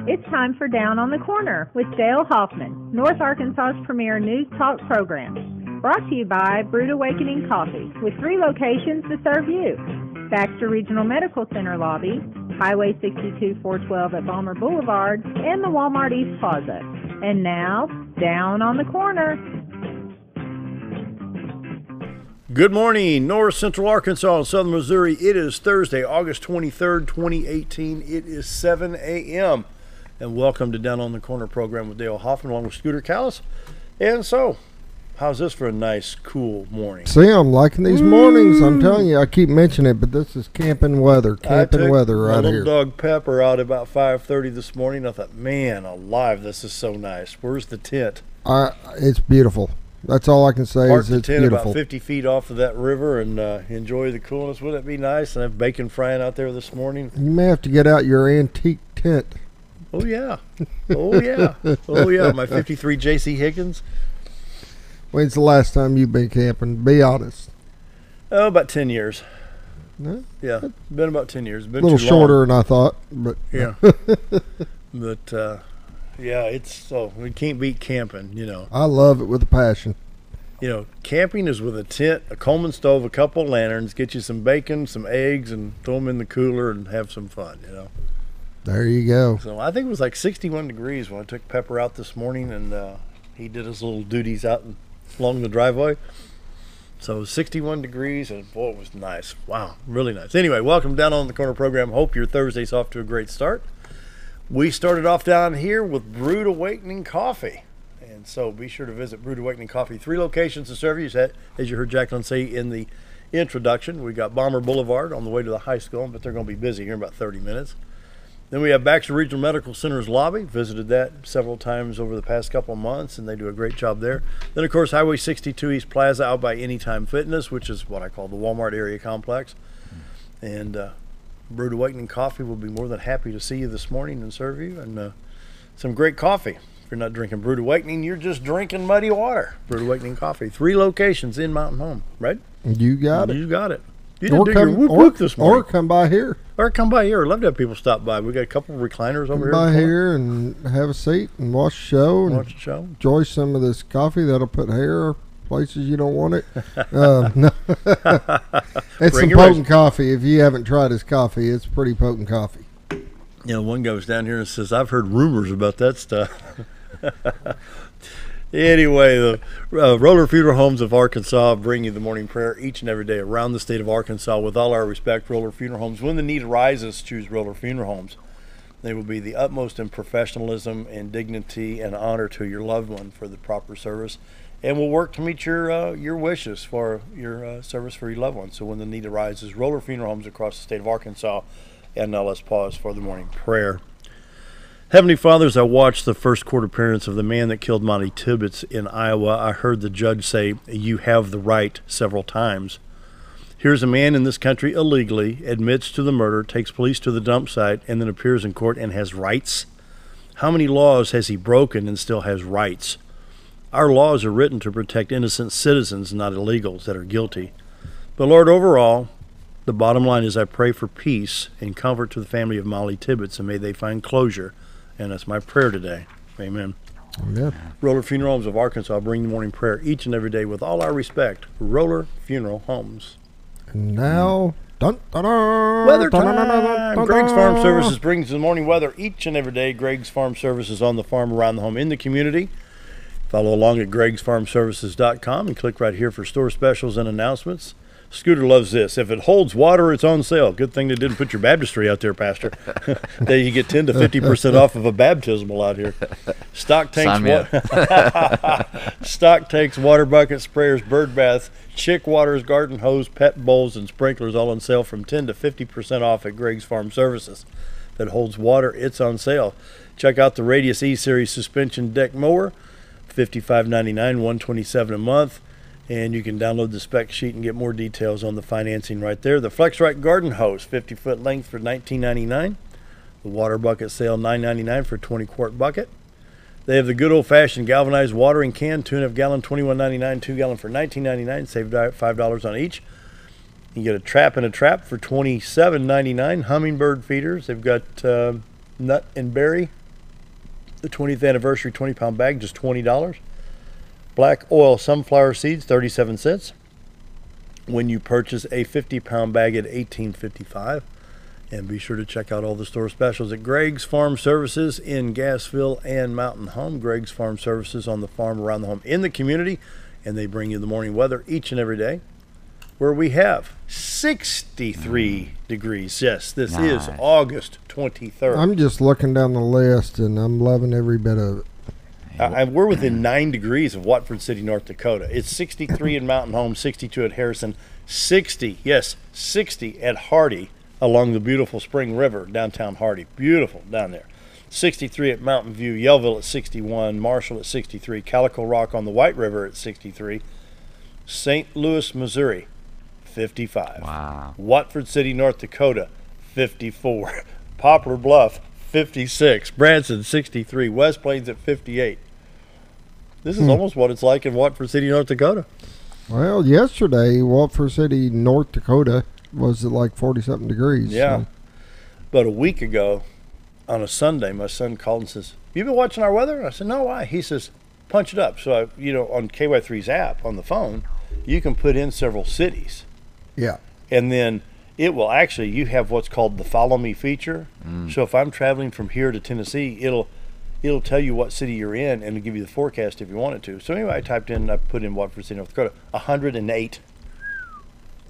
It's time for Down on the Corner with Dale Hoffman, North Arkansas's premier news talk program. Brought to you by Brewed Awakening Coffee, with 3 locations to serve you. Baxter Regional Medical Center lobby, Highway 62 412 at Balmer Boulevard, and the Walmart East Plaza. And now, Down on the Corner. Good morning, North Central Arkansas and Southern Missouri. It is Thursday, August 23rd, 2018. It is 7 a.m. And welcome to Down on the Corner program with Dale Hoffman along with Scooter Callis. And so, how's this for a nice, cool morning? See, I'm liking these mornings. I'm telling you, I keep mentioning it, but this is camping weather. Camping weather right here. here. Little dog Pepper out about 5:30 this morning. I thought, man, alive, this is so nice. Where's the tent? It's beautiful. That's all I can say. Park is the it's tent beautiful. about 50 feet off of that river and enjoy the coolness. Wouldn't it be nice? And have bacon frying out there this morning. You may have to get out your antique tent. Oh, yeah. Oh, yeah. Oh, yeah. My 53 J.C. Higgins. When's the last time you've been camping? Be honest. Oh, about 10 years. No? Yeah, been about 10 years. Been a little too shorter long. than I thought. But yeah. But, yeah, it's so, we can't beat camping, you know. I love it with a passion. You know, camping is with a tent, a Coleman stove, a couple lanterns, get you some bacon, some eggs, and throw them in the cooler and have some fun, you know. There you go. So I think it was like 61 degrees when I took Pepper out this morning, and he did his little duties out along the driveway. So it was 61 degrees, and boy, it was nice. Wow, really nice. Anyway, welcome Down on the Corner program. Hope your Thursday's off to a great start. We started off down here with Brewed Awakening Coffee. And so be sure to visit Brewed Awakening Coffee. 3 locations to serve you, as you heard Jacqueline say in the introduction. We got Balmer Boulevard on the way to the high school, but they're going to be busy here in about 30 minutes. Then we have Baxter Regional Medical Center's lobby. Visited that several times over the past couple of months, and they do a great job there. Then, of course, Highway 62 East Plaza out by Anytime Fitness, which is what I call the Walmart area complex. And Brewed Awakening Coffee will be more than happy to see you this morning and serve you. And some great coffee. If you're not drinking Brewed Awakening, you're just drinking muddy water. Brewed Awakening Coffee. 3 locations in Mountain Home, right? You got it. You got it. You didn't do your whoop this morning. Or come by here. Or come by here. I'd love to have people stop by. We got a couple of recliners over here. Come by here and have a seat and watch the show. And watch the show. Enjoy some of this coffee that'll put hair places you don't want it. No. It's some potent coffee. If you haven't tried his coffee, it's pretty potent coffee. You know, one guy was down here and says, I've heard rumors about that stuff. Anyway, the Roller Funeral Homes of Arkansas bring you the morning prayer each and every day around the state of Arkansas. With all our respect, Roller Funeral Homes, when the need arises, choose Roller Funeral Homes. They will be the utmost in professionalism and dignity and honor to your loved one for the proper service, and will work to meet your wishes for your service for your loved one. So when the need arises, Roller Funeral Homes across the state of Arkansas. And now let's pause for the morning prayer. Heavenly Father, as I watched the first court appearance of the man that killed Monty Tibbetts in Iowa, I heard the judge say, "You have the right," several times. Here's a man in this country illegally, admits to the murder, takes police to the dump site, and then appears in court and has rights. How many laws has he broken and still has rights? Our laws are written to protect innocent citizens, not illegals that are guilty. But Lord, overall, the bottom line is I pray for peace and comfort to the family of Molly Tibbetts, and may they find closure. And that's my prayer today. Amen. Amen. Roller Funeral Homes of Arkansas bring the morning prayer each and every day with all our respect. Roller Funeral Homes. And now, weather time. Greg's Farm Services brings the morning weather each and every day. Greg's Farm Services on the farm, around the home, in the community. Follow along at gregsfarmservices.com and click right here for store specials and announcements. Scooter loves this. If it holds water, it's on sale. Good thing they didn't put your baptistry out there, Pastor. There you get 10 to 50% off of a baptismal out here. Stock tanks, stock tanks, water buckets, sprayers, bird baths, chick waters, garden hose, pet bowls, and sprinklers all on sale from 10 to 50% off at Greg's Farm Services. If it holds water, it's on sale. Check out the Radius E-Series suspension deck mower, $55.99, $127 a month. And you can download the spec sheet and get more details on the financing right there. The FlexRite garden hose, 50-foot length for $19.99. The water bucket sale, $9.99 for a 20-quart bucket. They have the good old-fashioned galvanized watering can, 2.5 gallon, $21.99, 2 gallon for $19.99. Save $5 on each. You get a trap and a trap for $27.99. Hummingbird feeders. They've got nut and berry The 20th anniversary 20-pound bag, just $20. Black oil sunflower seeds, 37 cents. When you purchase a 50-pound bag at $18.55. And be sure to check out all the store specials at Greg's Farm Services in Gassville and Mountain Home. Greg's Farm Services on the farm, around the home, in the community. And they bring you the morning weather each and every day, where we have 63 degrees. Yes, this is August 23rd. I'm just looking down the list, and I'm loving every bit of it. We're within 9 degrees of Watford City, North Dakota. It's 63 in Mountain Home, 62 at Harrison, 60 at Hardy, along the beautiful Spring River, downtown Hardy. Beautiful down there. 63 at Mountain View, Yellville at 61, Marshall at 63, Calico Rock on the White River at 63, St. Louis, Missouri, 55. Wow. Watford City, North Dakota, 54. Poplar Bluff, 56. Branson, 63. West Plains at 58. This is almost what it's like in Watford City, North Dakota. Well, yesterday, Watford City, North Dakota, was at like 40-something degrees. Yeah. So. But a week ago, on a Sunday, my son called and says, "You been watching our weather?" I said, "No, why?" He says, "Punch it up." So, on KY3's app on the phone, you can put in several cities. Yeah. And then it will actually, you have what's called the Follow Me feature. So if I'm traveling from here to Tennessee, it'll tell you what city you're in and it'll give you the forecast if you want it to. So anyway, I put in Watford City, North Dakota, 108.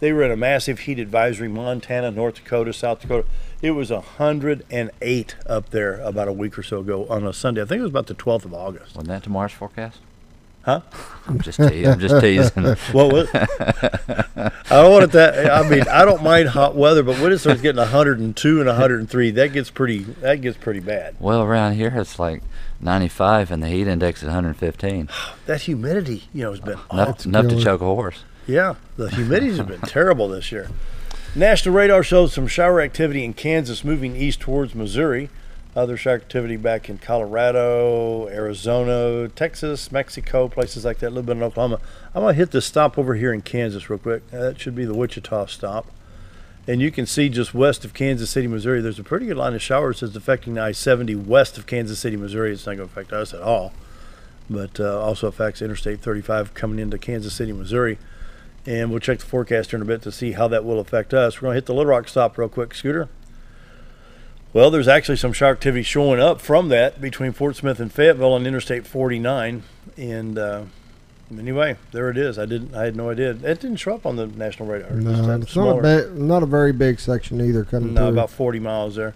They were in a massive heat advisory, Montana, North Dakota, South Dakota. It was 108 up there about a week or so ago on a Sunday. I think it was about the 12th of August. Wasn't that tomorrow's forecast? Huh? I'm just teasing. What was? I don't want it that. I mean, I don't mind hot weather, but when it starts getting 102 and 103, that gets pretty bad. Well, around here it's like 95, and the heat index is 115. That humidity, has been Enough to choke a horse. Yeah, the humidity's have been terrible this year. National radar shows some shower activity in Kansas moving east towards Missouri. Other shower activity back in Colorado, Arizona, Texas, Mexico, places like that, a little bit in Oklahoma. I'm going to hit this stop over here in Kansas real quick. That should be the Wichita stop. And you can see just west of Kansas City, Missouri, there's a pretty good line of showers that's affecting I-70 west of Kansas City, Missouri. It's not going to affect us at all, but also affects Interstate 35 coming into Kansas City, Missouri. And we'll check the forecast here in a bit to see how that will affect us. We're going to hit the Little Rock stop real quick, Scooter. Well, there's actually some shower activity showing up from that between Fort Smith and Fayetteville on Interstate 49. And anyway, there it is. I had no idea. It didn't show up on the national radar. No, it's not a very big section either coming through. No, about 40 miles there.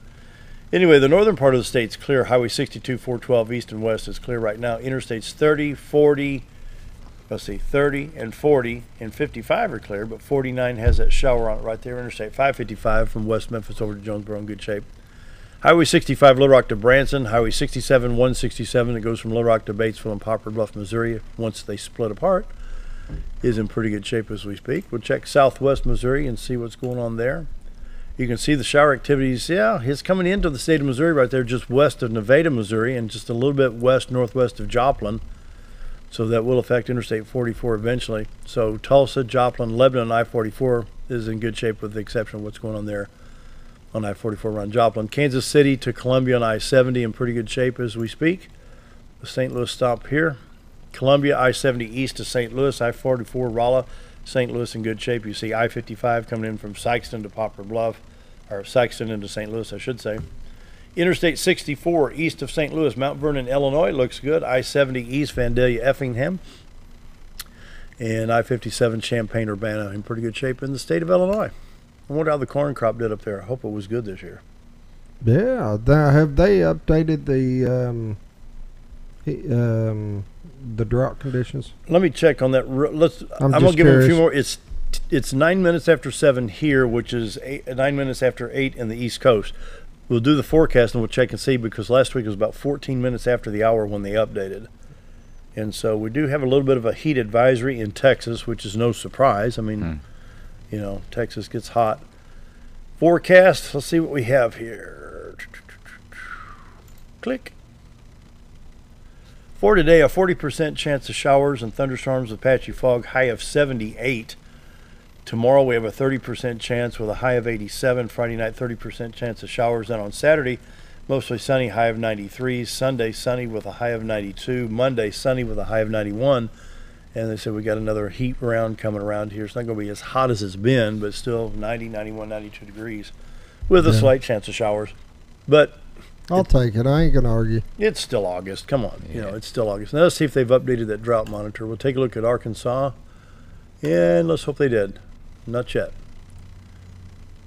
Anyway, the northern part of the state's clear. Highway 62, 412 east and west is clear right now. Interstates 30, 40, 30 and 40 and 55 are clear, but 49 has that shower on it right there. Interstate 555 from West Memphis over to Jonesboro in good shape. Highway 65, Little Rock to Branson. Highway 67, 167 that goes from Little Rock to Batesville and Poplar Bluff, Missouri, once they split apart, is in pretty good shape as we speak. We'll check southwest Missouri and see what's going on there. You can see the shower activities. Yeah, it's coming into the state of Missouri right there, just west of Nevada, Missouri, and just a little bit northwest of Joplin. So that will affect Interstate 44 eventually. So Tulsa, Joplin, Lebanon, I-44 is in good shape with the exception of what's going on there on I-44 around Joplin. Kansas City to Columbia on I-70 in pretty good shape as we speak. The St. Louis stop here. Columbia, I-70 east to St. Louis, I-44 Rolla, St. Louis in good shape. You see I-55 coming in from Sikeston to Poplar Bluff, or Sikeston into St. Louis, I should say. Interstate 64 east of St. Louis, Mount Vernon, Illinois looks good. I-70 east, Vandalia, Effingham. And I-57 Champaign-Urbana in pretty good shape in the state of Illinois. I wonder how the corn crop did up there. I hope it was good this year. Yeah, have they updated the drought conditions? Let me check on that. I'm going to give them a few more. It's 9 minutes after 7 here, which is 9 minutes after 8 in the East Coast. We'll do the forecast and we'll check and see, because last week was about 14 minutes after the hour when they updated. And so we do have a little bit of a heat advisory in Texas, which is no surprise. I mean, Texas gets hot. Forecast, let's see what we have here. Click. For today, a 40% chance of showers and thunderstorms with patchy fog, high of 78. Tomorrow we have a 30% chance with a high of 87. Friday night, 30% chance of showers. Then on Saturday, Mostly sunny, high of 93. Sunday, sunny with a high of 92. Monday, sunny with a high of 91. And they said we got another heat round coming around here. It's not going to be as hot as it's been, but still 90, 91, 92 degrees with a slight chance of showers. But I'll take it. I ain't going to argue. it's still August. Come on. You know, it's still August. Now let's see if they've updated that drought monitor. We'll take a look at Arkansas. And let's hope they did. Not yet.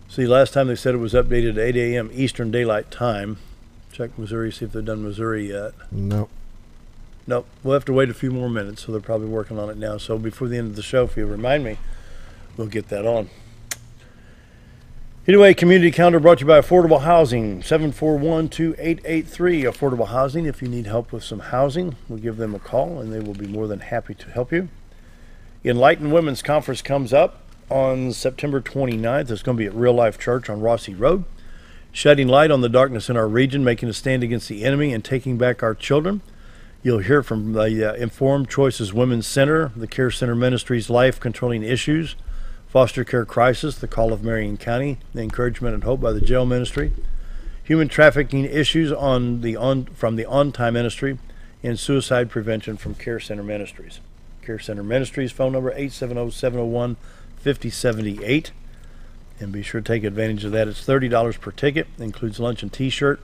See, last time they said it was updated at 8 a.m. Eastern Daylight Time. Check Missouri, see if they've done Missouri yet. Nope. Nope. We'll have to wait a few more minutes, so they're probably working on it now. So before the end of the show, if you remind me, we'll get that on. Anyway, community calendar brought to you by Affordable Housing, 741-2883. Affordable Housing, if you need help with some housing, we'll give them a call, and they will be more than happy to help you. Enlightened Women's Conference comes up on September 29th. It's going to be at Real Life Church on Rossi Road. Shedding light on the darkness in our region, making a stand against the enemy, and taking back our children. You'll hear from the Informed Choices Women's Center, the Care Center Ministries Life Controlling Issues, Foster Care Crisis, the Call of Marion County, the Encouragement and Hope by the Jail Ministry, Human Trafficking Issues from the On Time Ministry, and Suicide Prevention from Care Center Ministries. Care Center Ministries, phone number 870-701-5078. And be sure to take advantage of that. It's $30 per ticket, includes lunch and t-shirt,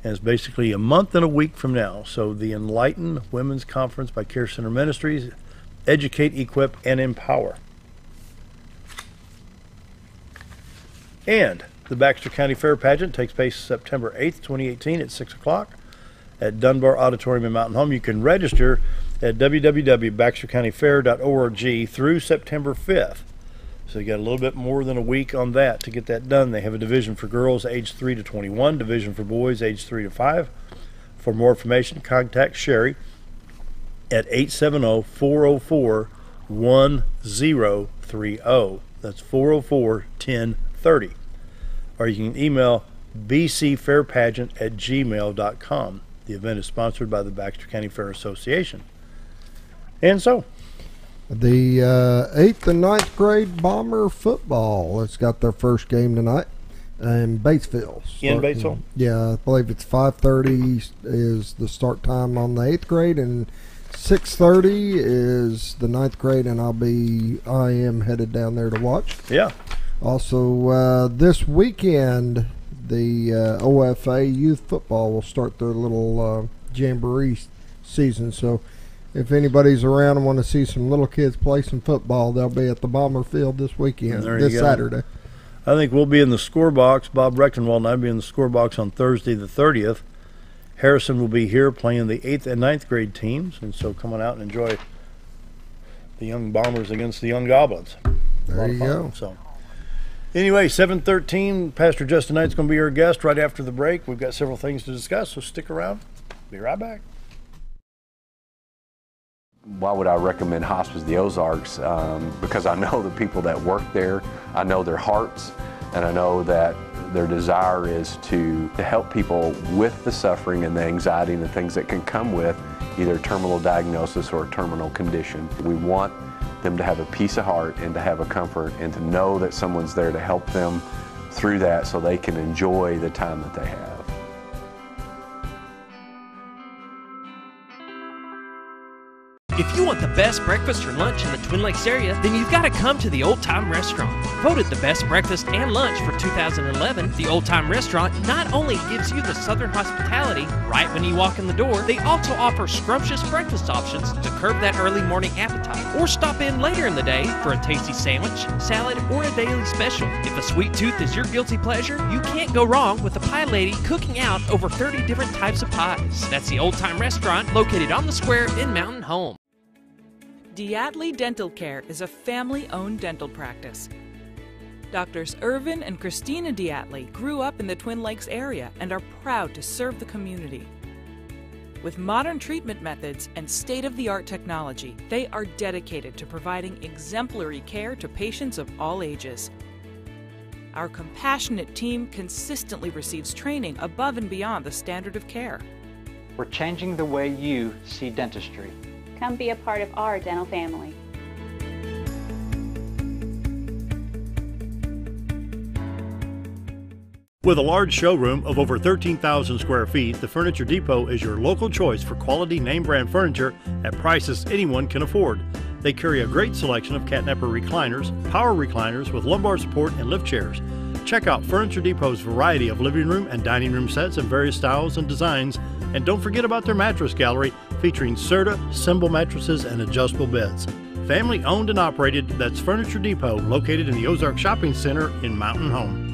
and it's basically a month and a week from now. So the Enlighten Women's Conference by Care Center Ministries, educate, equip, and empower. And the Baxter County Fair Pageant takes place September 8th, 2018 at 6 o'clock at Dunbar Auditorium in Mountain Home. You can register at www.baxtercountyfair.org through September 5th. So you got a little bit more than a week on that to get that done. They have a division for girls age 3 to 21, division for boys age 3 to 5. For more information, contact Sherry at 870-404-1030. That's 404-1030. Or you can email bcfairpageant@gmail.com. The event is sponsored by the Baxter County Fair Association. And so, the 8th and 9th grade Bomber football. It's got their first game tonight in Batesville. In Batesville? Yeah, I believe it's 5:30 is the start time on the 8th grade, and 6:30 is the 9th grade, and I am headed down there to watch. Yeah. Also, this weekend, the OFA youth football will start their little jamboree season, so if anybody's around and want to see some little kids play some football, they'll be at the Bomber Field this weekend, this Saturday. I think we'll be in the score box. Bob Rechtenwald and I will be in the score box on Thursday the 30th. Harrison will be here playing the 8th and 9th grade teams, and so come on out and enjoy the young Bombers against the young Goblins. There you go. So, anyway, 7:13, Pastor Justin Knight's going to be our guest right after the break. We've got several things to discuss, so stick around. Be right back. Why would I recommend Hospice the Ozarks? Because I know the people that work there, I know their hearts, and I know that their desire is to help people with the suffering and the anxiety and the things that can come with either a terminal diagnosis or a terminal condition. We want them to have a peace of heart and to have a comfort and to know that someone's there to help them through that so they can enjoy the time that they have. If you want the best breakfast or lunch in the Twin Lakes area, then you've got to come to the Old Time Restaurant. Voted the best breakfast and lunch for 2011, the Old Time Restaurant not only gives you the Southern hospitality right when you walk in the door, they also offer scrumptious breakfast options to curb that early morning appetite. Or stop in later in the day for a tasty sandwich, salad, or a daily special. If a sweet tooth is your guilty pleasure, you can't go wrong with the pie lady cooking out over 30 different types of pies. That's the Old Time Restaurant located on the square in Mountain Home. Diatley Dental Care is a family-owned dental practice. Doctors Irvin and Christina Diatley grew up in the Twin Lakes area and are proud to serve the community. With modern treatment methods and state-of-the-art technology, they are dedicated to providing exemplary care to patients of all ages. Our compassionate team consistently receives training above and beyond the standard of care. We're changing the way you see dentistry. Come be a part of our dental family. With a large showroom of over 13,000 square feet, the Furniture Depot is your local choice for quality name brand furniture at prices anyone can afford. They carry a great selection of catnapper recliners, power recliners with lumbar support, and lift chairs. Check out Furniture Depot's variety of living room and dining room sets in various styles and designs. And don't forget about their mattress gallery featuring Serta, Symbol mattresses, and adjustable beds. Family owned and operated, that's Furniture Depot, located in the Ozark Shopping Center in Mountain Home.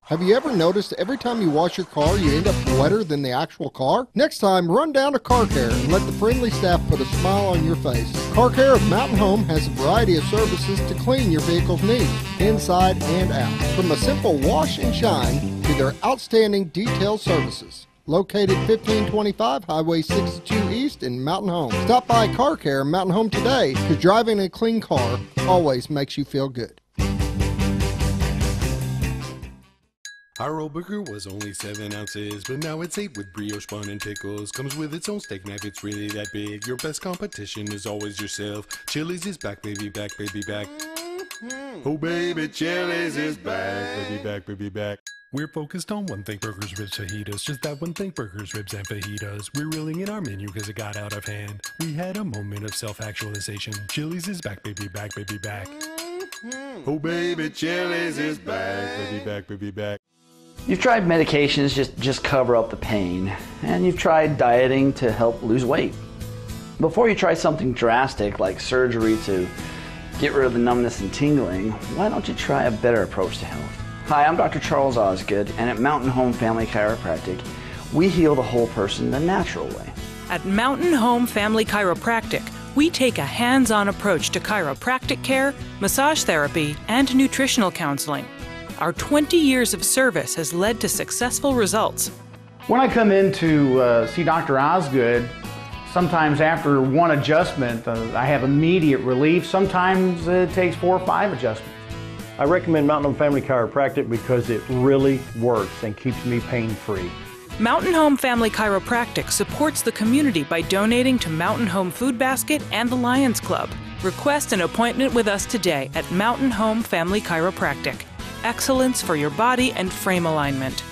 Have you ever noticed every time you wash your car, you end up wetter than the actual car? Next time, run down to Car Care and let the friendly staff put a smile on your face. Car Care of Mountain Home has a variety of services to clean your vehicle's needs, inside and out. From a simple wash and shine to their outstanding detailed services. Located 1525 Highway 62 East in Mountain Home. Stop by Car Care Mountain Home today, because driving a clean car always makes you feel good. Our old burger was only 7 ounces, but now it's 8 with brioche bun and pickles. Comes with its own steak knife, it's really that big. Your best competition is always yourself. Chili's is back, baby, back, baby, back. Oh baby, Chili's is back, baby, back, baby, back. We're focused on one thing, burgers, ribs, fajitas. Just that one thing, burgers, ribs, and fajitas. We're reeling in our menu because it got out of hand. We had a moment of self-actualization. Chili's is back, baby, back, baby, back. Oh baby, Chili's is back, baby, back, baby, back. You've tried medications just cover up the pain, and you've tried dieting to help lose weight. Before you try something drastic like surgery to get rid of the numbness and tingling, why don't you try a better approach to health? Hi, I'm Dr. Charles Osgood, and at Mountain Home Family Chiropractic, we heal the whole person the natural way. At Mountain Home Family Chiropractic, we take a hands-on approach to chiropractic care, massage therapy, and nutritional counseling. Our 20 years of service has led to successful results. When I come in to see Dr. Osgood, sometimes after one adjustment, I have immediate relief. Sometimes it takes 4 or 5 adjustments. I recommend Mountain Home Family Chiropractic because it really works and keeps me pain-free. Mountain Home Family Chiropractic supports the community by donating to Mountain Home Food Basket and the Lions Club. Request an appointment with us today at Mountain Home Family Chiropractic. Excellence for your body and frame alignment.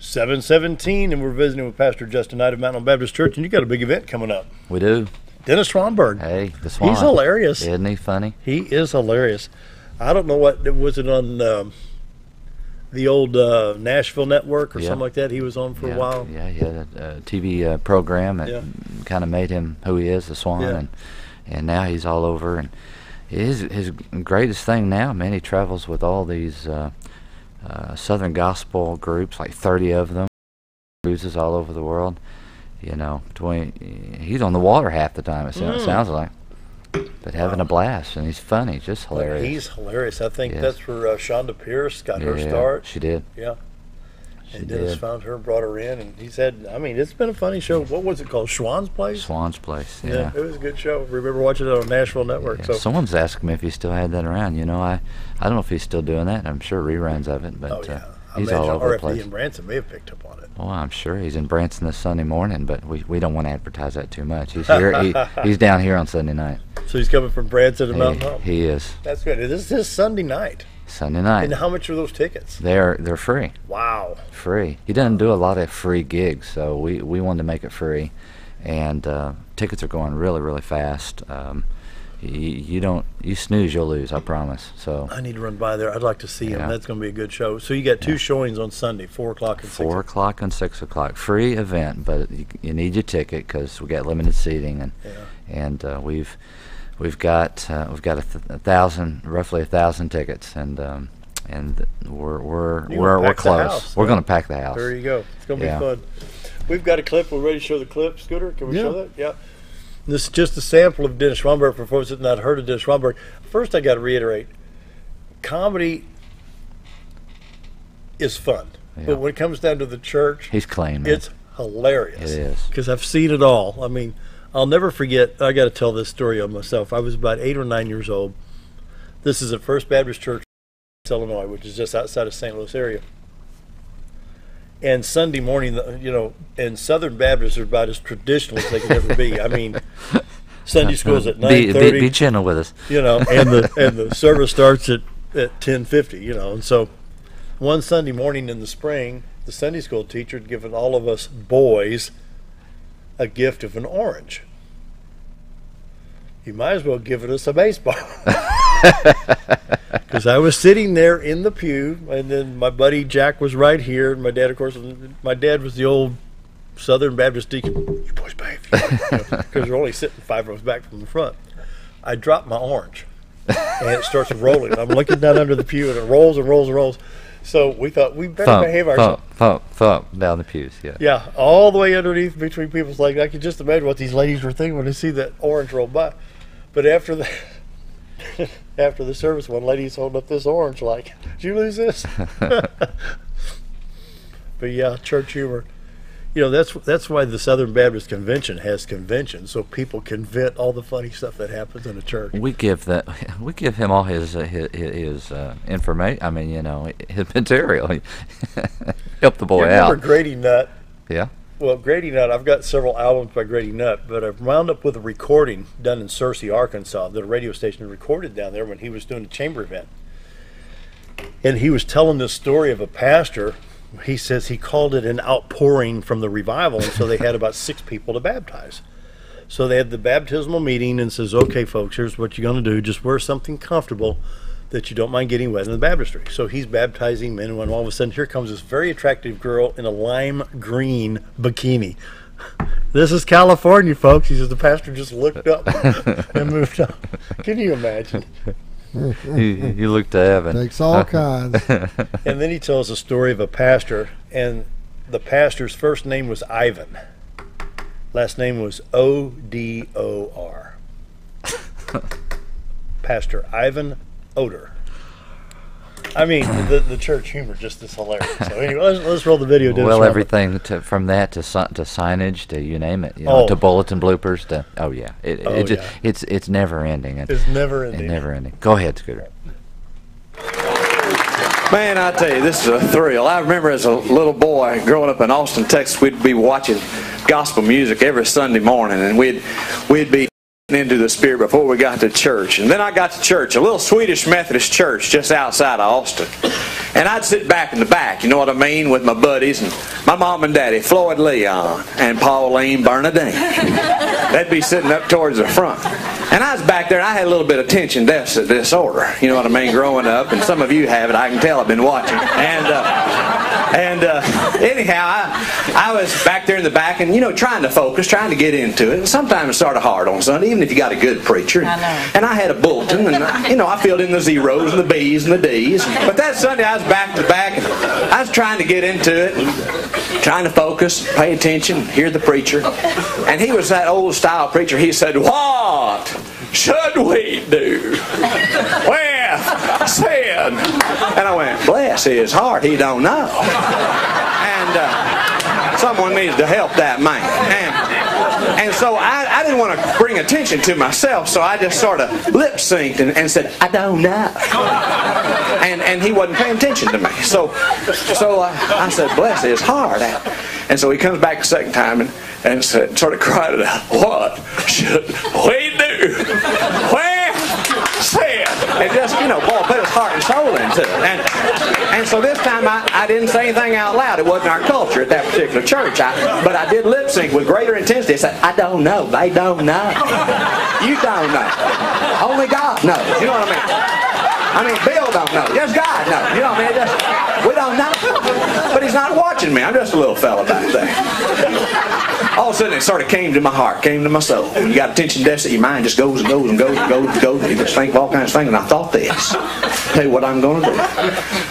(7:17), and we're visiting with Pastor Justin Knight of Mountain Home Baptist Church, and you got a big event coming up. We do. Dennis Swanberg. Hey, the Swan. He's hilarious. Isn't he funny? He is hilarious. I don't know what was it on the old Nashville network or something like that. He was on for a while. Yeah, he had a TV program that kind of made him who he is, the Swan, and now he's all over. And his greatest thing now, man, he travels with all these Southern gospel groups, like 30 of them, cruises all over the world. You know, he's on the water half the time. It sounds like. But having a blast, and he's funny, just hilarious. He's hilarious. I think that's where Shonda Pierce got her start. She did. Yeah. And Dennis found her and brought her in, and he said, I mean, it's been a funny show. What was it called? Schwann's Place? Schwann's Place, yeah. It was a good show. Remember watching it on Nashville Network. Yeah. So someone's asking me if he still had that around. You know, I don't know if he's still doing that. I'm sure reruns of it, but he's all over the place. RFD Branson may have picked up on it. Well, I'm sure he's in Branson this Sunday morning, but we don't want to advertise that too much. He's here. He's down here on Sunday night. So he's coming from Branson to Mountain Home. He is. That's good. This is his Sunday night. Sunday night. And how much are those tickets? They're free. Wow. Free. He doesn't do a lot of free gigs, so we wanted to make it free, and tickets are going really, really fast. You snooze, you'll lose, I promise. So I need to run by there. I'd like to see him. That's going to be a good show. So you got 2 showings on Sunday, 4 o'clock and 6 o'clock. 4 o'clock and 6 o'clock. Free event, but you need your ticket because we got limited seating, and we've got roughly 1,000 tickets, and we're close. We're going to pack the house. There you go. It's going to be fun. We've got a clip. We're ready to show the clip. Scooter, can we show that? Yeah. This is just a sample of Dennis Swanberg for folks that have not heard of Dennis Swanberg. First, I got to reiterate, comedy is fun, but when it comes down to the church, he's clean, man. It's hilarious. It is. Because I've seen it all. I mean, I'll never forget, I got to tell this story on myself. I was about 8 or 9 years old. This is at First Baptist Church, Illinois, which is just outside of St. Louis area. And Sunday morning, and Southern Baptists are about as traditional as they can ever be. I mean, Sunday school's at 9:30. Be gentle with us. You know, and the service starts at 10:50. You know, and so one Sunday morning in the spring, the Sunday school teacher had given all of us boys a gift of an orange. You might as well give us a baseball. Because I was sitting there in the pew, and then my buddy Jack was right here, and my dad, of course, my dad was the old Southern Baptist deacon. You boys behave. Because we're only sitting 5 rows back from the front. I dropped my orange, and it starts rolling. I'm looking down under the pew, and it rolls and rolls and rolls. So we thought we better behave ourselves. Thump down the pews, yeah. Yeah, all the way underneath between people's legs. I could just imagine what these ladies were thinking when they see that orange roll by. But after the service, one lady's holding up this orange like, did you lose this? But yeah, church humor. You know, that's why the Southern Baptist Convention has conventions, so people can vent all the funny stuff that happens in a church. We give him all his information. I mean, you know, his material. Help the boy out. Remember Grady Nutt? Yeah. Well, Grady Nutt, I've got several albums by Grady Nutt, but I've wound up with a recording done in Searcy, Arkansas, that a radio station recorded down there when he was doing a chamber event. And he was telling this story of a pastor. He says he called it an outpouring from the revival, and so they had about 6 people to baptize. So they had the baptismal meeting and says, okay, folks, here's what you're going to do. Just wear something comfortable that you don't mind getting wet in the baptistry. So he's baptizing men, and when all of a sudden here comes this very attractive girl in a lime green bikini. This is California, folks. He says the pastor just looked up and moved on. Can you imagine? You look to heaven. Takes all kinds. And then he tells a story of a pastor, and the pastor's first name was Ivan. Last name was Odor. Pastor Ivan Oder. I mean, the church humor just is hilarious. So anyway, let's roll the video. Well, everything from that to signage to you name it, to bulletin bloopers to it's never ending. It's never ending. It's never ending. Go ahead, Scooter. Man, I tell you, this is a thrill. I remember as a little boy growing up in Austin, Texas, we'd be watching gospel music every Sunday morning, and we'd be into the Spirit before we got to church. And then I got to church, a little Swedish Methodist church just outside of Austin. And I'd sit back in the back, you know what I mean, with my buddies and my mom and daddy, Floyd Leon and Pauline Bernadine. They'd be sitting up towards the front. And I was back there, and I had a little bit of attention deficit disorder, you know what I mean, growing up. And some of you have it, I can tell, I've been watching. Anyhow, I was back there in the back and, you know, trying to focus, trying to get into it. And sometimes it's sort of hard on Sunday, even if you got a good preacher. I know. And I had a bulletin, and, you know, I filled in the zeros and the B's and the D's. But that Sunday I was back to back, and I was trying to get into it, and trying to focus, pay attention, hear the preacher. And he was that old style preacher. He said, "What should we do with sin?" And I went, "Bless his heart, he don't know." And someone needs to help that man. And so I didn't want to bring attention to myself, so I just sort of lip synced and said, "I don't know." And he wasn't paying attention to me. So I said, "Bless his heart." And so he comes back the second time and said, sort of cried it out, "What should we do? Well, sin." And just, you know, boy, put his heart and soul into it. And so this time I didn't say anything out loud. It wasn't our culture at that particular church. But I did lip sync with greater intensity. I said, "I don't know. They don't know. You don't know. Only God knows." You know what I mean? I mean, Bill don't know. Just God knows. You know what I mean? We don't know. But he's not watching me. I'm just a little fella back there. All of a sudden, it sort of came to my heart, came to my soul. When you got attention deficit, your mind just goes and goes and goes and goes and goes. You just think of all kinds of things. And I thought this. Tell you what I'm going to do.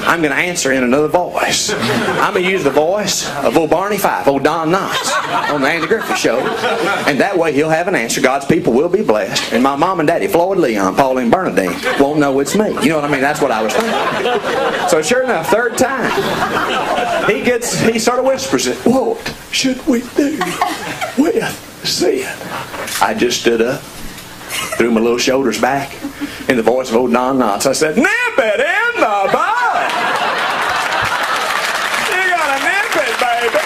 I'm going to answer in another voice. I'm going to use the voice of old Barney Fife, old Don Knotts, on the Andy Griffith Show. And that way he'll have an answer. God's people will be blessed. And my mom and daddy, Floyd Leon, Pauline Bernadine, won't know it's me. You know what I mean? That's what I was thinking. So sure enough, third time, he sort of whispers it. "What should we do with sin?" I just stood up, threw my little shoulders back, in the voice of old Don Knotts. I said, "Nip it in the bud. You gotta nip it, baby.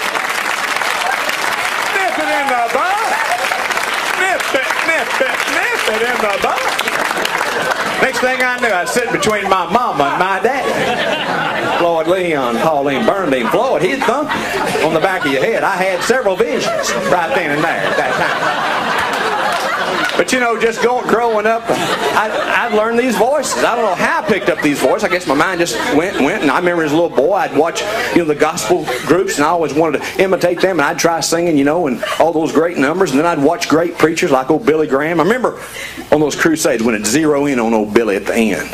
Nip it in the bud. Nip it, nip it, it in the butt. Next thing I knew, I was sitting between my mama and my daddy. Floyd Leon, Pauline Bernadine Floyd, he'd thump you on the back of your head. I had several visions right then and there at that time. But you know, just growing up, I learned these voices. I don't know how I picked up these voices. I guess my mind just went. And I remember as a little boy, I'd watch, the gospel groups, and I always wanted to imitate them. And I'd try singing, and all those great numbers. And then I'd watch great preachers like old Billy Graham. I remember on those crusades when it'd zero in on old Billy at the end,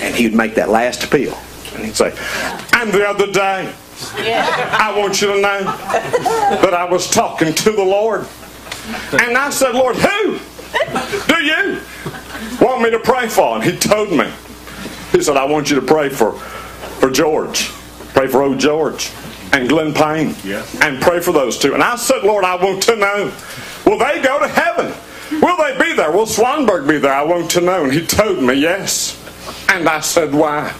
and he'd make that last appeal, and he'd say, "And the other day, I want you to know that I was talking to the Lord, and I said, Lord, who do you want me to pray for?" And he told me. He said, "I want you to pray for George. Pray for old George and Glenn Payne. And pray for those two." And I said, "Lord, I want to know, will they go to heaven? Will they be there? Will Swanberg be there? I want to know." And he told me, yes. And I said, "Why?"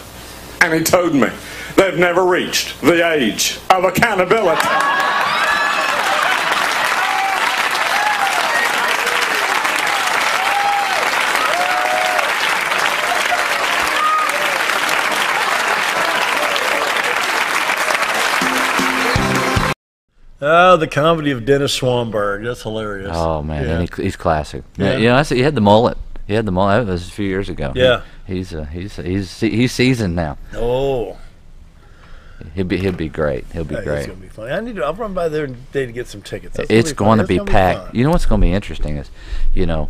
And he told me, they've never reached the age of accountability. Oh, the comedy of Dennis Swanberg. That's hilarious. Oh, man, Yeah. and he's classic. Yeah. He had the mullet. He had the mullet. That was a few years ago. Yeah. He's seasoned now. Oh. He'll be great. He'll be great. It's gonna be fun. I'll run by there today to get some tickets. It's going to be packed. fun. You know what's going to be interesting is,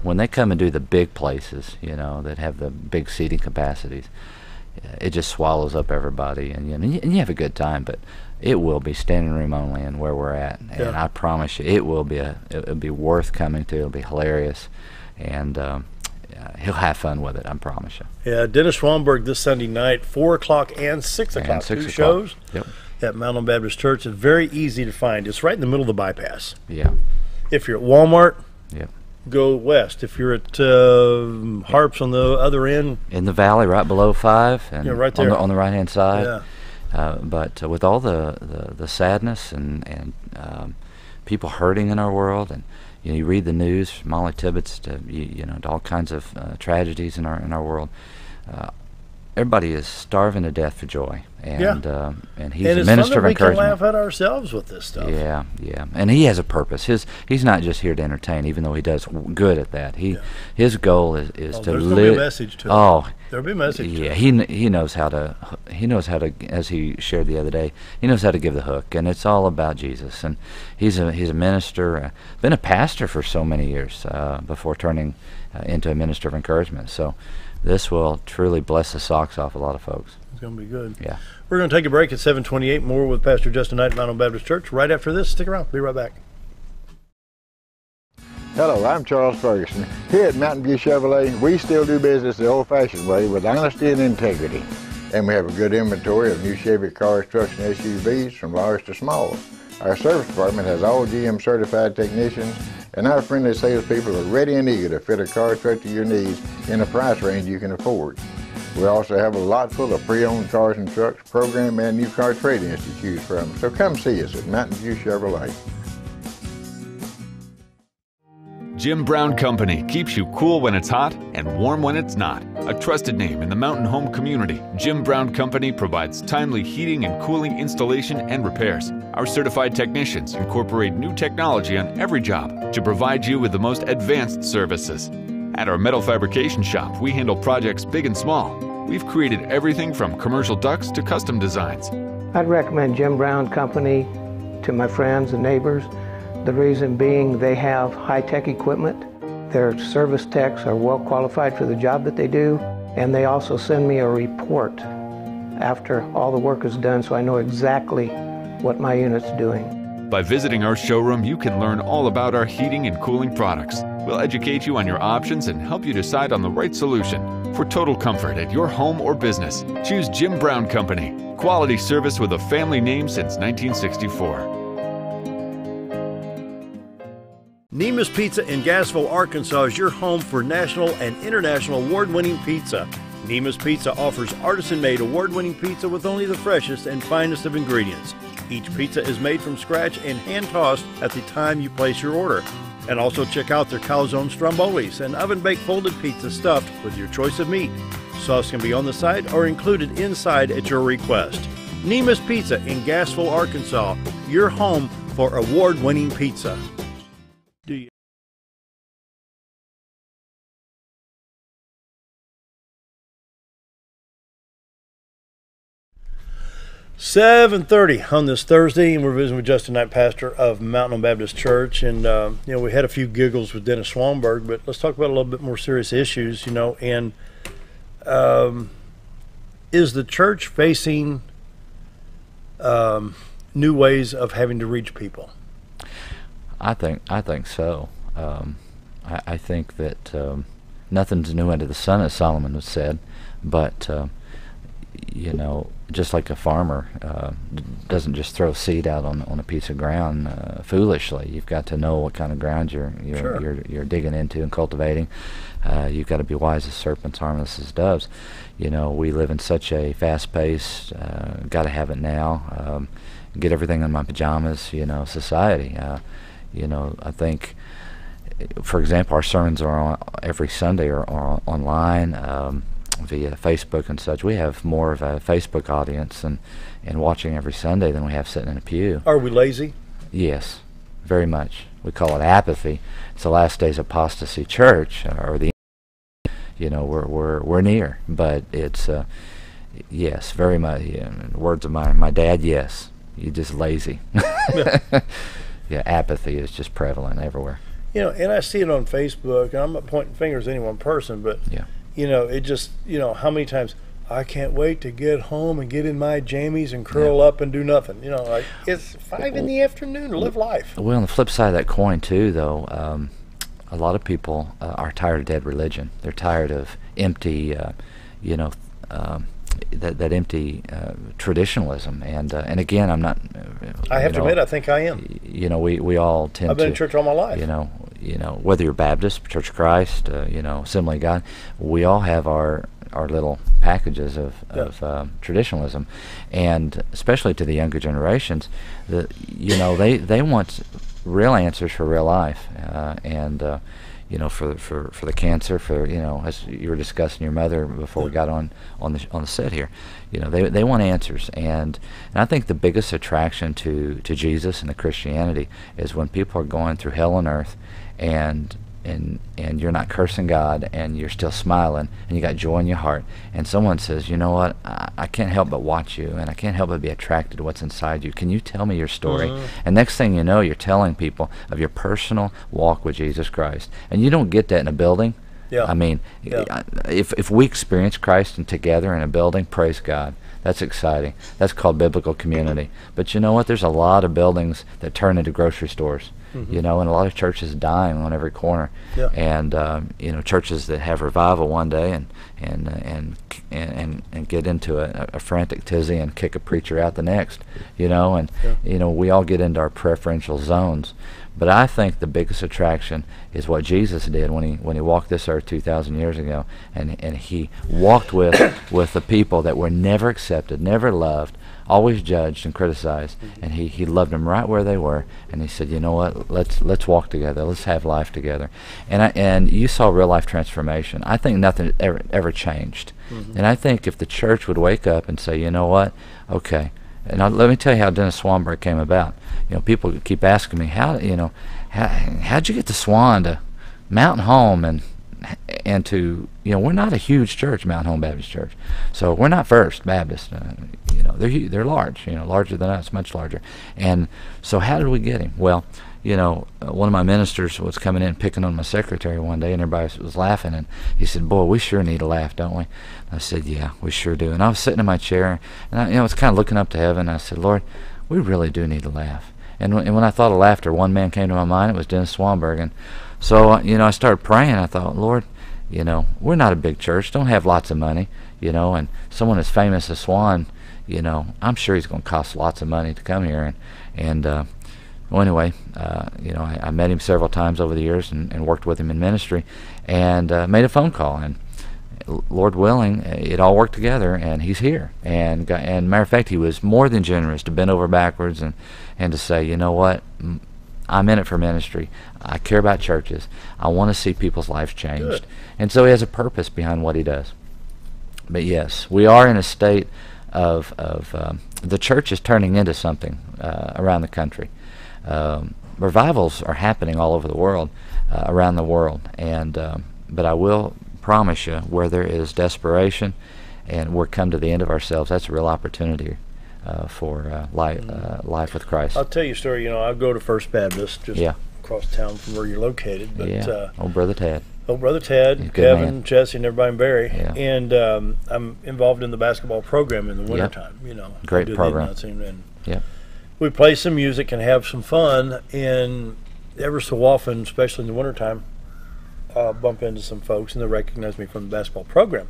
when they come and do the big places, that have the big seating capacities, it just swallows up everybody, and you have a good time. But it will be standing room only, and where we're at, and I promise you, it'll be worth coming to. It'll be hilarious, and he'll have fun with it. I promise you. Yeah, Dennis Swanberg this Sunday night, 4 o'clock and 6 o'clock. 6 Two o'clock. shows. Yep. At Mountain Baptist Church. It's very easy to find. It's right in the middle of the bypass. Yeah. If you're at Walmart, yep, go west. If you're at Harps on the other end, in the valley, right below 5, and right there on the right hand side. Yeah. But with all the sadness and people hurting in our world, and you read the news from Molly Tibbetts to to all kinds of tragedies in our world. Everybody is starving to death for joy, and he's a minister of encouragement. We can laugh at ourselves with this stuff. Yeah, and he has a purpose. He's not just here to entertain, even though he does good at that. His goal is to live. There's a message to it. There'll be a message. Yeah, he knows how to. He knows how to, as he shared the other day. He knows how to give the hook, and it's all about Jesus. And he's a minister, been a pastor for so many years before turning into a minister of encouragement. So this will truly bless the socks off a lot of folks. It's going to be good. Yeah. We're going to take a break at 7:28. More with Pastor Justin Knight at Mountain Baptist Church. Right after this, stick around. Be right back. Hello, I'm Charles Ferguson. Here at Mountain View Chevrolet, we still do business the old-fashioned way with honesty and integrity. And we have a good inventory of new Chevy cars, trucks, and SUVs from large to small. Our service department has all GM certified technicians, and our friendly salespeople are ready and eager to fit a car truck to your needs in a price range you can afford. We also have a lot full of pre-owned cars and trucks, program and new car trade-ins to choose from. So come see us at Mountain View Chevrolet. Jim Brown Company keeps you cool when it's hot and warm when it's not. A trusted name in the mountain home community, Jim Brown Company provides timely heating and cooling installation and repairs. Our certified technicians incorporate new technology on every job to provide you with the most advanced services. At our metal fabrication shop, we handle projects big and small. We've created everything from commercial ducts to custom designs. I'd recommend Jim Brown Company to my friends and neighbors. The reason being they have high-tech equipment. Their service techs are well qualified for the job that they do, and they also send me a report after all the work is done so I know exactly what my unit's doing. By visiting our showroom, you can learn all about our heating and cooling products. We'll educate you on your options and help you decide on the right solution. For total comfort at your home or business, choose Jim Brown Company. Quality service with a family name since 1964. Nemus Pizza in Gassville, Arkansas is your home for national and international award-winning pizza. Nemus Pizza offers artisan-made award-winning pizza with only the freshest and finest of ingredients. Each pizza is made from scratch and hand-tossed at the time you place your order. And also check out their calzone strombolis and oven-baked folded pizza stuffed with your choice of meat. Sauce can be on the side or included inside at your request. Nemus Pizza in Gassville, Arkansas, your home for award-winning pizza. 7:30 on this Thursday, and we're visiting with Justin Knight, pastor of Mountain Home Baptist Church. And we had a few giggles with Dennis Swanberg, but let's talk about a little bit more serious issues. And is the church facing new ways of having to reach people? I think so. I think that nothing's new under the sun, as Solomon has said, but just like a farmer doesn't just throw seed out on a piece of ground foolishly. You've got to know what kind of ground you're digging into and cultivating. You've got to be wise as serpents, harmless as doves. We live in such a fast-paced, got to have it now, get everything in my pajamas, society. I think, for example, our sermons are every Sunday are online. Via Facebook and such. We have more of a Facebook audience and watching every Sunday than we have sitting in a pew. Are we lazy? Yes, very much. We call it apathy. It's the last days apostasy church, or the we're near, but it's yes, very much. Words of my dad. Yes, you're just lazy. Yeah, apathy is just prevalent everywhere. And I see it on Facebook, and I'm not pointing fingers at any one person, but yeah. It just, how many times I can't wait to get home and get in my jammies and curl up and do nothing. It's 5 in the afternoon to live life. Well, on the flip side of that coin, too, though, a lot of people are tired of dead religion. They're tired of empty, that empty traditionalism. And again, I'm not. I have to admit, I think I am. We all tend to. I've been in church all my life. Whether you're Baptist, Church of Christ, Assembly of God, we all have our little packages of traditionalism, and especially to the younger generations, they want real answers for real life, and for the cancer, as you were discussing your mother before we got on the set here, they want answers, and I think the biggest attraction to Jesus and to Christianity is when people are going through hell on earth, and you're not cursing God, and you're still smiling, and you got joy in your heart, and someone says, you know what, I can't help but watch you, and I can't help but be attracted to what's inside you. Can you tell me your story? Mm-hmm. And next thing you know, you're telling people of your personal walk with Jesus Christ, and you don't get that in a building. Yeah. I mean, if we experience Christ and together in a building, praise God. That's exciting. That's called biblical community. But you know what? There's a lot of buildings that turn into grocery stores. Mm-hmm. And a lot of churches dying on every corner. Yeah. And churches that have revival one day and get into a frantic tizzy and kick a preacher out the next. We all get into our preferential zones. But I think the biggest attraction is what Jesus did when he walked this earth 2,000 years ago, and he walked with the people that were never accepted, never loved, always judged and criticized, and he loved them right where they were, and he said, you know what, let's walk together, let's have life together, and you saw real life transformation. I think nothing ever changed, and I think if the church would wake up and say, you know what, okay. And let me tell you how Dennis Swanberg came about. People keep asking me, how'd you get the Swan to Mountain Home and to, we're not a huge church, Mountain Home Baptist Church. So we're not First Baptist. They're large, larger than us, much larger. And so how did we get him? Well, one of my ministers was coming in picking on my secretary one day, and everybody was laughing, and he said, boy, we sure need a laugh, don't we? And I said, yeah, we sure do. And I was sitting in my chair, and I was kind of looking up to heaven, and I said, Lord, we really do need a laugh. And when I thought of laughter, one man came to my mind. It was Dennis Swanberg. And so, I started praying. I thought, Lord, we're not a big church, don't have lots of money, and someone as famous as Swan, I'm sure he's going to cost lots of money to come here. Well, anyway, I met him several times over the years and worked with him in ministry, and made a phone call, and Lord willing, it all worked together, and he's here. And matter of fact, he was more than generous to bend over backwards and to say, you know what, I'm in it for ministry. I care about churches. I want to see people's lives changed. Good. And so he has a purpose behind what he does. But yes, we are in a state of the church is turning into something around the country. Revivals are happening all over the world, around the world. And but I will promise you, where there is desperation and we're come to the end of ourselves, that's a real opportunity for life with Christ. I'll tell you a story. I go to First Baptist just across town from where you're located. But old Brother Ted. Old Brother Ted, Kevin, Jesse, and everybody in Barry. Yeah. And I'm involved in the basketball program in the wintertime. Great I do program. The announcing, and Yep. we play some music and have some fun. And ever so often, especially in the wintertime, I'll bump into some folks and they recognize me from the basketball program.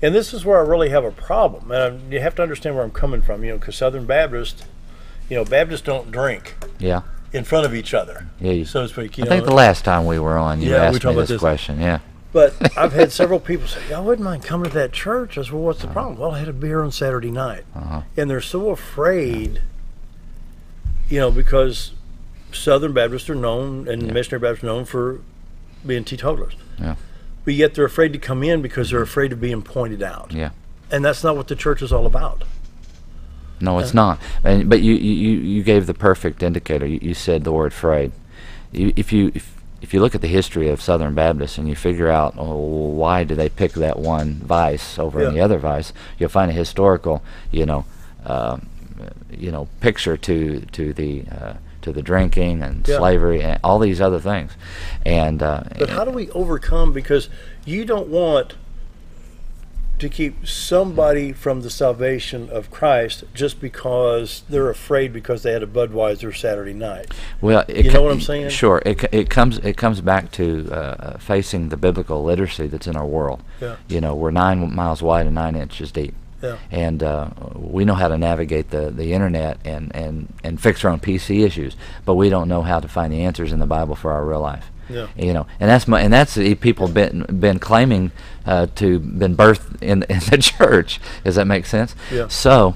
And this is where I really have a problem. And you have to understand where I'm coming from, because Southern Baptist, Baptists don't drink. Yeah. In front of each other, so to speak. I think the last time we were on, you asked me this question. Yeah. But I've had several people say, I wouldn't mind coming to that church. I said, well, what's the problem? Well, I had a beer on Saturday night. And they're so afraid, because Southern Baptists are known and Missionary Baptists are known for being teetotalers. Yeah. But yet they're afraid to come in because they're afraid of being pointed out. Yeah. And that's not what the church is all about. No, it's not. But you gave the perfect indicator. You said the word afraid. If you look at the history of Southern Baptists and you figure out why do they pick that one vice over any other vice, you'll find a historical, picture to the drinking and slavery and all these other things. And but how do we overcome? Because you don't want to keep somebody from the salvation of Christ just because they're afraid because they had a Budweiser Saturday night. Well, you know what I'm saying? Sure. It comes back to facing the biblical literacy that's in our world. Yeah. We're 9 miles wide and 9 inches deep. Yeah. And we know how to navigate the internet and fix our own PC issues, but we don't know how to find the answers in the Bible for our real life. Yeah. And that's people been claiming to been birthed in the church. Does that make sense? Yeah. So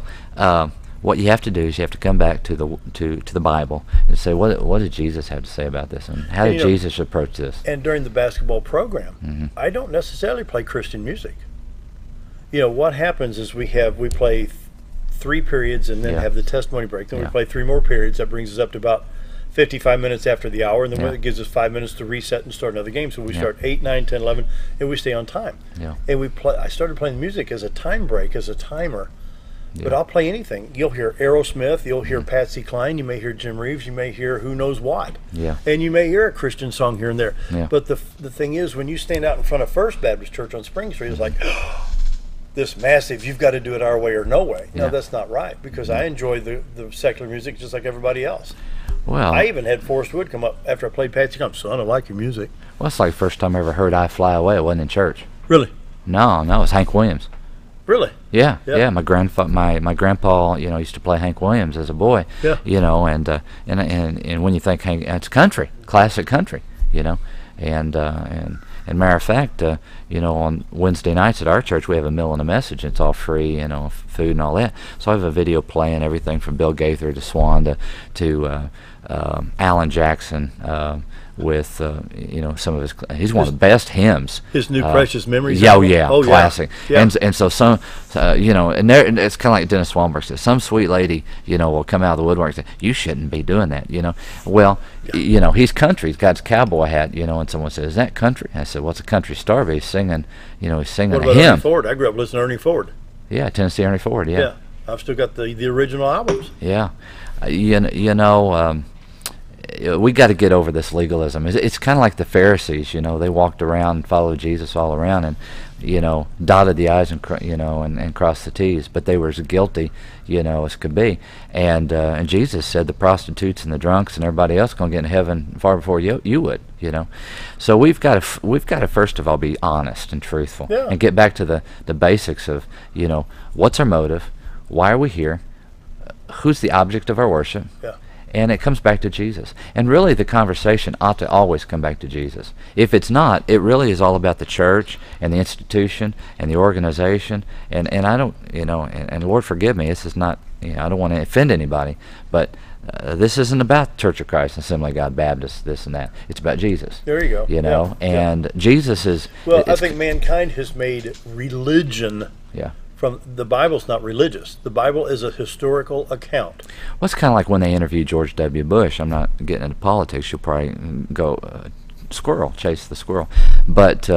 what you have to do is you have to come back to the Bible and say what did Jesus have to say about this, and how did Jesus approach this? And during the basketball program, I don't necessarily play Christian music. What happens is we play 3 periods and then have the testimony break. Then we play 3 more periods. That brings us up to about 55 minutes after the hour, and then it gives us 5 minutes to reset and start another game. So we start 8, 9, 10, 11, and we stay on time. Yeah. And I started playing music as a time break, as a timer. Yeah. But I'll play anything. You'll hear Aerosmith, you'll hear Patsy Cline, you may hear Jim Reeves, you may hear who knows what. Yeah. And you may hear a Christian song here and there. Yeah. But the thing is, when you stand out in front of First Baptist Church on Spring Street, it's like, this massive, you've got to do it our way or no way. No, that's not right, because I enjoy the secular music just like everybody else. Well, I even had Forrest Wood come up after I played Patsy Cline. Son, I like your music. Well, it's like the first time I ever heard "I Fly Away." It wasn't in church. Really? No, it was Hank Williams. Really? Yeah. My grandpa, used to play Hank Williams as a boy. Yeah. And when you think Hank, it's country, classic country, and matter of fact, on Wednesday nights at our church we have a meal and a message. And it's all free, food and all that. So I have a video playing everything from Bill Gaither to Swan to Alan Jackson with some of his. He's one of the best hymns. His New Precious Memories. Classic. Yeah. And so some, and it's kind of like Dennis Swanberg says. Some sweet lady, will come out of the woodwork and say, "You shouldn't be doing that." Well, he's country. He's got his cowboy hat. And someone says, "Is that country?" I said, "What's a country star?" But he's singing. He's singing what about a hymn. Ernie Ford? I grew up listening to Ernie Ford. Yeah, Tennessee Ernie Ford. Yeah. I've still got the original albums. Yeah, we got to get over this legalism. It's kind of like the Pharisees. They walked around and followed Jesus all around, and dotted the I's and and crossed the T's, but they were as guilty, as could be. And Jesus said the prostitutes and the drunks and everybody else going to get in heaven far before you would. So we've got to first of all be honest and truthful, and get back to the basics of what's our motive, why are we here, who's the object of our worship. Yeah. And it comes back to Jesus. And really the conversation ought to always come back to Jesus. If it's not, it really is all about the church and the institution and the organization. And I don't, and Lord forgive me, this is not, I don't want to offend anybody, but this isn't about Church of Christ, Assembly of God, Baptist, this and that. It's about Jesus. There you go. And Jesus is... Well, I think mankind has made religion... Yeah. From the Bible's not religious. The Bible is a historical account. Well, it's kind of like when they interviewed George W. Bush. I'm not getting into politics. You'll probably go chase the squirrel. But,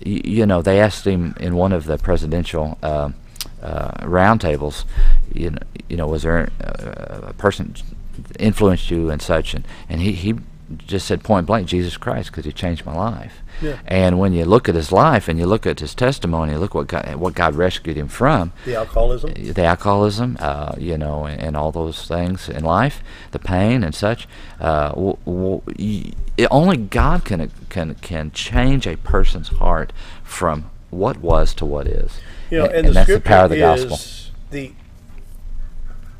they asked him in one of the presidential roundtables, was there a person influenced you and such? And he just said point blank, Jesus Christ, because he changed my life. Yeah. And when you look at his life and you look at his testimony, look what God rescued him from. The alcoholism, and all those things in life, the pain and such. Only God can change a person's heart from what was to what is. And that's the power of the gospel. The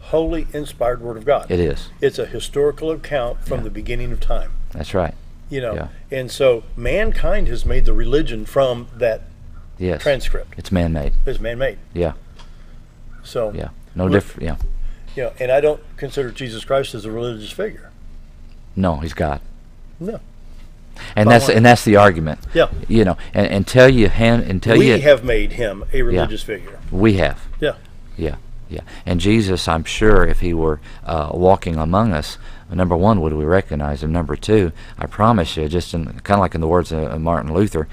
holy, inspired Word of God. It is. It's a historical account from the beginning of time. That's right. And so mankind has made the religion from that transcript. It's man-made. It's man-made. Yeah. So yeah, no different. Yeah. And I don't consider Jesus Christ as a religious figure. No, he's God. No. And that's the argument. Yeah. And until you have made him a religious figure. We have. Yeah. Yeah. Yeah. And Jesus, I'm sure, if he were walking among us, number one, would we recognize him? Number two, I promise you, just kind of like in the words of Martin Luther,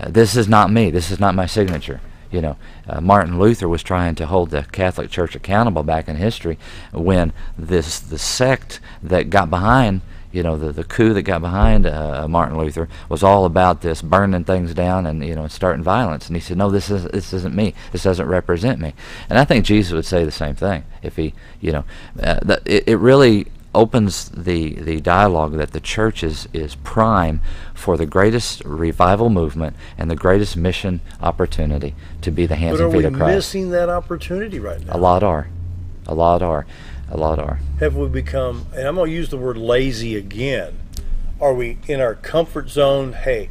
this is not me. This is not my signature. Martin Luther was trying to hold the Catholic Church accountable back in history when the sect that got behind, the coup that got behind Martin Luther was all about this burning things down and starting violence. And he said, no, this isn't me. This doesn't represent me. And I think Jesus would say the same thing if he, it really opens the dialogue that the church is prime for the greatest revival movement and the greatest mission opportunity to be the hands and feet of Christ. But are we missing that opportunity right now? A lot are. Have we become, and I'm going to use the word lazy again, are we in our comfort zone? Hey,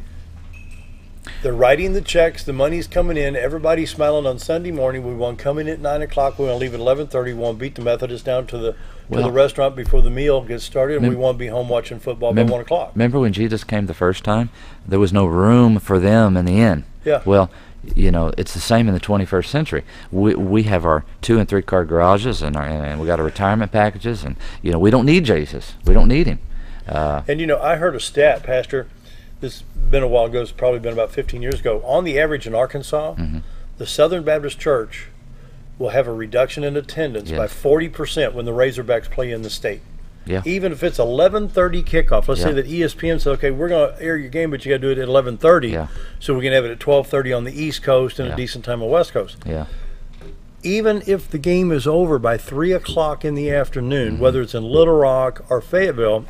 they're writing the checks, the money's coming in, everybody's smiling on Sunday morning, we want to come in at 9 o'clock, we want to leave at 11:30, we want to beat the Methodists down to the restaurant before the meal gets started, and we want to be home watching football by 1 o'clock. Remember when Jesus came the first time? There was no room for them in the inn. Yeah. Well, it's the same in the 21st century. We have our 2- and 3-car garages, and we got our retirement packages, and we don't need Jesus. We don't need him. And I heard a stat, Pastor. This has been a while ago. It's probably been about 15 years ago. On the average in Arkansas, the Southern Baptist Church will have a reduction in attendance by 40% when the Razorbacks play in the state. Yeah. Even if it's 11:30 kickoff. Let's say that ESPN says, okay, we're going to air your game, but you got to do it at 11:30, so we can have it at 12:30 on the East Coast and a decent time on the West Coast. Yeah. Even if the game is over by 3 o'clock in the afternoon, whether it's in Little Rock or Fayetteville,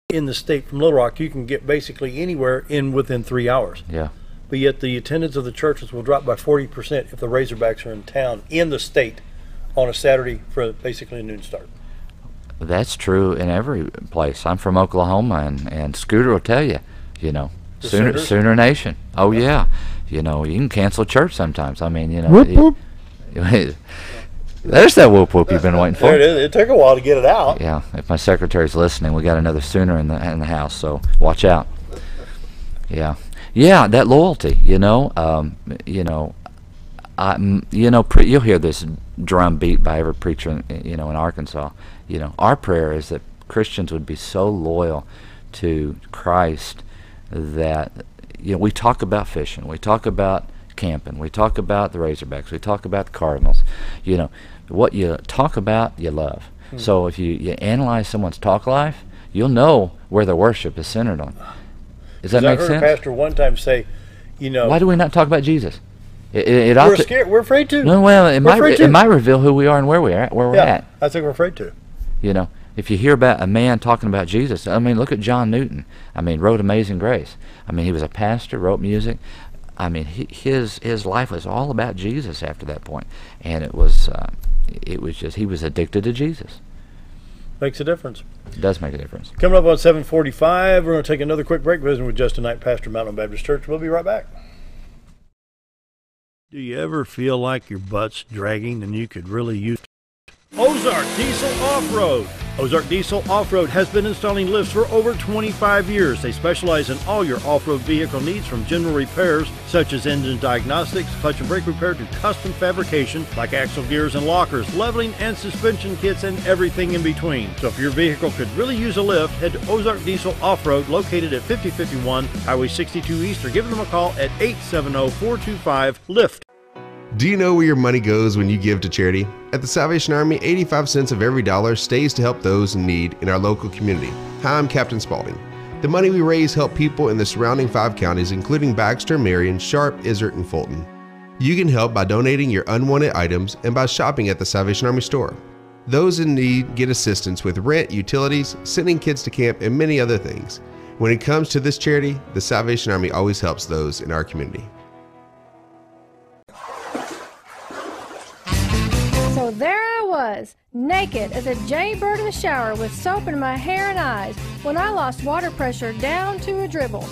in the state from Little Rock, you can get basically anywhere within 3 hours. Yeah. But yet the attendance of the churches will drop by 40% if the Razorbacks are in town, in the state, on a Saturday for basically a noon start. That's true in every place. I'm from Oklahoma, and Scooter will tell you, Sooner Nation. Oh yeah, you can cancel church sometimes. I mean, whoop, whoop. There's that whoop whoop you've been waiting for. There it is. It took a while to get it out. Yeah, if my secretary's listening, we got another Sooner in the house, so watch out. Yeah, that loyalty. You'll hear this drum beat by every preacher, in Arkansas. Our prayer is that Christians would be so loyal to Christ that we talk about fishing, we talk about camping, we talk about the Razorbacks, we talk about the Cardinals. What you talk about, you love. So if you analyze someone's talk life, you'll know where their worship is centered on. Does that make sense? I heard a pastor one time say, why do we not talk about Jesus? We're scared. We're afraid to. No, well, it might reveal who we are and where we're at. I think we're afraid to. If you hear about a man talking about Jesus, I mean, look at John Newton. I mean, wrote Amazing Grace. I mean, he was a pastor, wrote music. I mean, his life was all about Jesus after that point, and it was just he was addicted to Jesus. Makes a difference. It does make a difference. Coming up on 7:45, we're going to take another quick break, visiting with Justin Knight, pastor of Mountain Baptist Church. We'll be right back. Do you ever feel like your butt's dragging and you could really use Ozark Diesel Off-Road? Ozark Diesel Off-Road has been installing lifts for over 25 years. They specialize in all your off-road vehicle needs, from general repairs such as engine diagnostics, clutch and brake repair, to custom fabrication like axle gears and lockers, leveling and suspension kits, and everything in between. So if your vehicle could really use a lift, head to Ozark Diesel Off-Road, located at 5051 Highway 62 East, or give them a call at 870-425-LIFT. Do you know where your money goes when you give to charity? At the Salvation Army, 85 cents of every dollar stays to help those in need in our local community. Hi, I'm Captain Spaulding. The money we raise help people in the surrounding 5 counties, including Baxter, Marion, Sharp, Izzard, and Fulton. You can help by donating your unwanted items and by shopping at the Salvation Army store. Those in need get assistance with rent, utilities, sending kids to camp, and many other things. When it comes to this charity, the Salvation Army always helps those in our community. So there I was, naked as a jaybird in the shower with soap in my hair and eyes when I lost water pressure down to a dribble.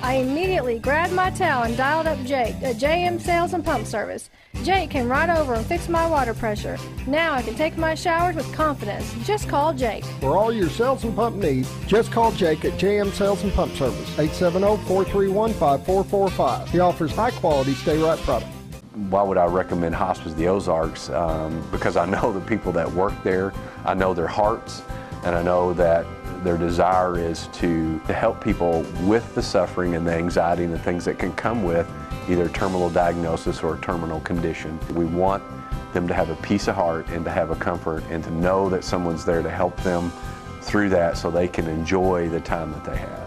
I immediately grabbed my towel and dialed up Jake at JM Sales and Pump Service. Jake came right over and fixed my water pressure. Now I can take my showers with confidence. Just call Jake. For all your sales and pump needs, just call Jake at JM Sales and Pump Service, 870-431-5445. He offers high-quality stay-right products. Why would I recommend Hospice of the Ozarks? Because I know the people that work there, I know their hearts, and I know that their desire is to help people with the suffering and the anxiety and the things that can come with either terminal diagnosis or a terminal condition. We want them to have a peace of heart and to have a comfort and to know that someone's there to help them through that so they can enjoy the time that they have.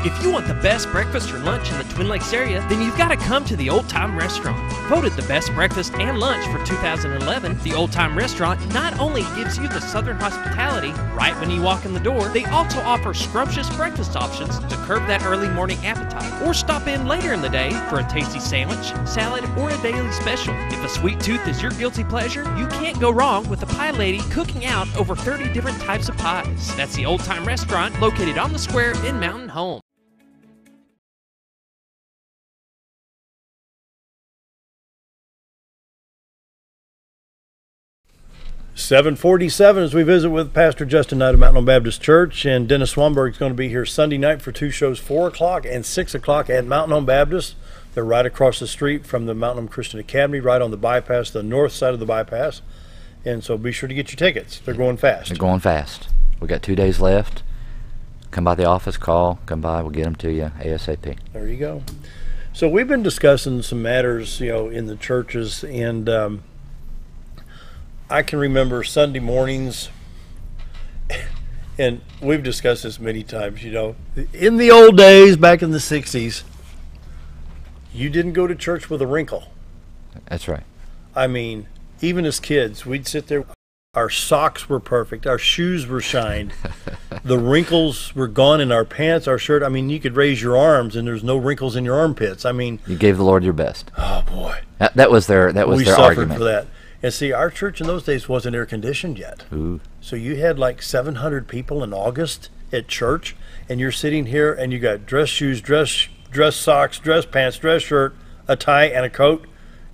If you want the best breakfast or lunch in the Twin Lakes area, then you've got to come to the Old Time Restaurant. Voted the best breakfast and lunch for 2011, the Old Time Restaurant not only gives you the southern hospitality right when you walk in the door, they also offer scrumptious breakfast options to curb that early morning appetite. Or stop in later in the day for a tasty sandwich, salad, or a daily special. If a sweet tooth is your guilty pleasure, you can't go wrong with the Pie Lady cooking out over 30 different types of pies. That's the Old Time Restaurant, located on the square in Mountain Home. 7:47 as we visit with Pastor Justin Knight of Mountain Home Baptist Church, and Dennis Swanberg is going to be here Sunday night for 2 shows, 4 o'clock and 6 o'clock at Mountain Home Baptist. They're right across the street from the Mountain Home Christian Academy, right on the bypass, the north side of the bypass. And so be sure to get your tickets. They're going fast. They're going fast. We got 2 days left. Come by the office, come by, we'll get them to you ASAP. There you go. So we've been discussing some matters, in the churches, and I can remember Sunday mornings, and we've discussed this many times, in the old days, back in the 60s, you didn't go to church with a wrinkle. That's right. I mean, even as kids, we'd sit there, our socks were perfect, our shoes were shined, the wrinkles were gone in our pants, our shirt. I mean, you could raise your arms and there's no wrinkles in your armpits. I mean, you gave the Lord your best. Oh boy. That was their argument. We suffered for that. And see, our church in those days wasn't air conditioned yet. Ooh. So you had like 700 people in August at church, and you're sitting here and you got dress shoes, dress socks, dress pants, dress shirt, a tie, and a coat,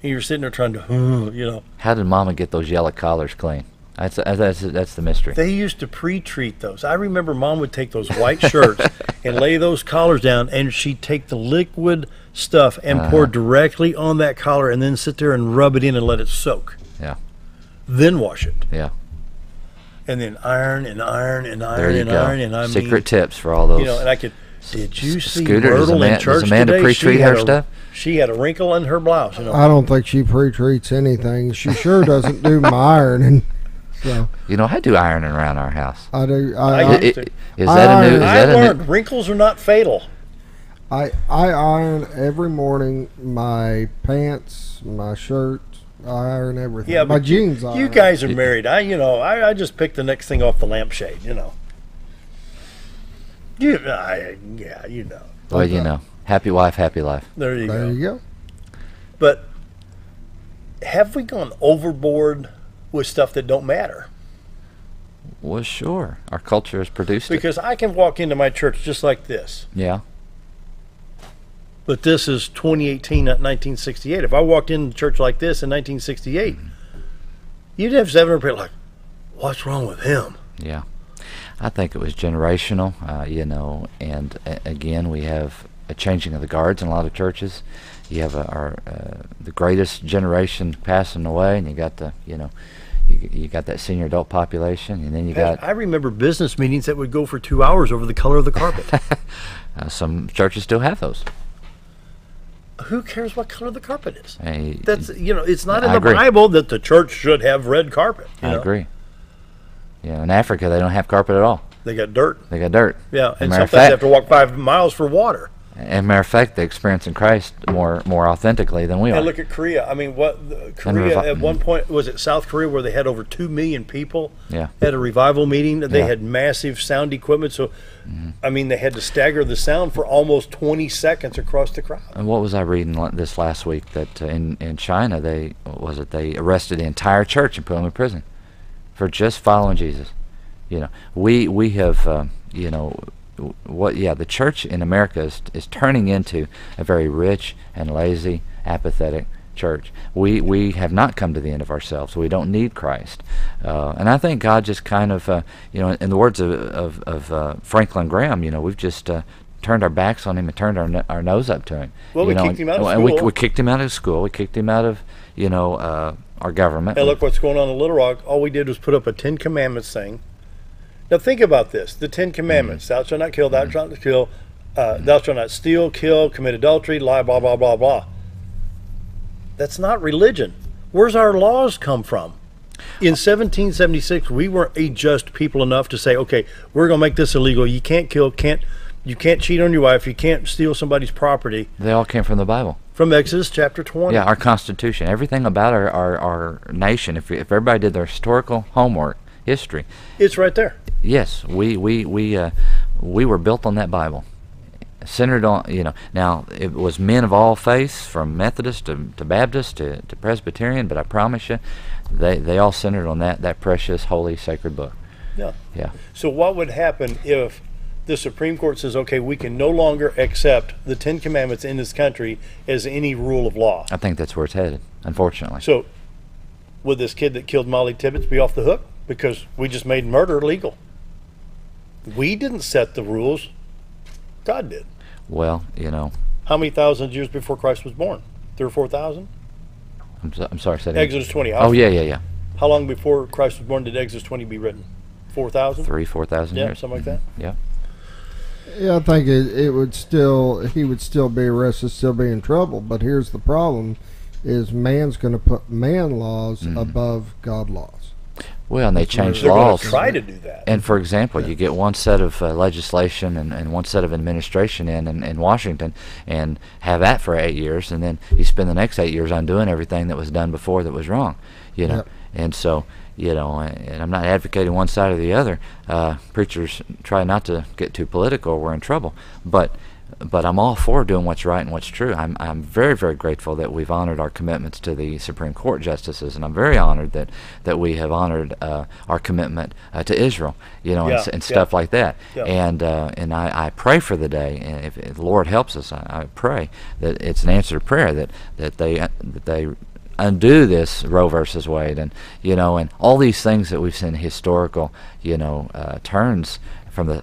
and you're sitting there trying to, How did Mama get those yellow collars clean? That's the mystery. They used to pre-treat those. I remember Mom would take those white shirts and lay those collars down, and she'd take the liquid stuff and pour directly on that collar and then sit there and rub it in and let it soak. Yeah. Then wash it. Yeah. And then iron and iron and iron there you and go. iron. And Secret tips for all those. And I could, did you see Scooter, Myrtle in church does Amanda today? pre-treat her stuff? She had a wrinkle in her blouse. I don't think she pre-treats anything. She sure doesn't do my ironing. So. I do ironing around our house. I do. Is that a new? I learned wrinkles are not fatal. I iron every morning my pants, my shirt. I iron everything. Yeah, my jeans. You guys are married. I just picked the next thing off the lampshade. Well, happy wife, happy life. There you go. But have we gone overboard with stuff that don't matter? Well, sure. Our culture has produced it. Because I can walk into my church just like this. Yeah. But this is 2018, not 1968. If I walked into church like this in 1968, you'd have 700 people like, what's wrong with him? Yeah. I think it was generational, and again, we have a changing of the guards in a lot of churches. You have the greatest generation passing away, and you got you got that senior adult population, and then you got... I remember business meetings that would go for 2 hours over the color of the carpet. Some churches still have those. Who cares what color the carpet is? Hey, That's it's not in I the agree. Bible that the church should have red carpet. I agree. Yeah, in Africa they don't have carpet at all. They got dirt. They got dirt. Yeah, and matter sometimes of they fact, have to walk 5 miles for water. and matter of fact, they experience in Christ more authentically than we are. And look at Korea. I mean, Korea at one point, was it South Korea, where they had over 2 million people Yeah. at a revival meeting? They Yeah. had massive sound equipment. So, I mean, they had to stagger the sound for almost 20 seconds across the crowd. And what was I reading this last week? That in China they arrested the entire church and put them in prison for just following Jesus. We have the church in America is turning into a very rich and lazy, apathetic church. We have not come to the end of ourselves. We don't need Christ, and I think God just kind of in the words of Franklin Graham, we've just turned our backs on him and turned our nose up to him. Well, we kicked him out of and school. we kicked him out of school. We kicked him out of our government. Hey, look what's going on in Little Rock. All we did was put up a 10 Commandments thing. Now think about this: the 10 Commandments: Thou shalt not kill, thou shalt not kill, thou shalt not steal, kill, commit adultery, lie, blah blah blah blah. That's not religion. Where's our laws come from? In 1776, we weren't a just people enough to say, okay, we're going to make this illegal. You can't kill, you can't cheat on your wife, you can't steal somebody's property. They all came from the Bible. From Exodus chapter 20. Yeah, our Constitution, everything about our nation. If everybody did their historical homework, history, it's right there. Yes, we were built on that Bible, centered on Now it was men of all faiths, from Methodist to Baptist to Presbyterian, but I promise you, they all centered on that precious, holy, sacred book. Yeah. Yeah. So what would happen if the Supreme Court says, okay, we can no longer accept the 10 Commandments in this country as any rule of law? I think that's where it's headed, unfortunately. So would this kid that killed Molly Tibbetts be off the hook because we just made murder legal? We didn't set the rules. God did. Well, How many thousand years before Christ was born? 3 or 4,000? I'm sorry, said Exodus 20. Oh, yeah. How long before Christ was born did Exodus 20 be written? 4,000? 4,000 yeah, years. Something like that. Yeah. Yeah, I think he would still be arrested, still be in trouble. But here's the problem: is man's going to put man laws above God laws. Well, and they change They're laws. They're going to try to do that. And for example, you get one set of legislation and one set of administration in Washington, and have that for 8 years, and then you spend the next 8 years undoing everything that was done before that was wrong. Yep. And so. And I'm not advocating one side or the other. Preachers try not to get too political or we're in trouble. But I'm all for doing what's right and what's true. I'm very, very grateful that we've honored our commitments to the Supreme Court justices, and I'm very honored that we have honored our commitment to Israel, and stuff like that. Yeah. And I pray for the day, and if the Lord helps us, I pray that it's an answer to prayer that they undo this Roe versus Wade, and and all these things that we've seen historical turns from the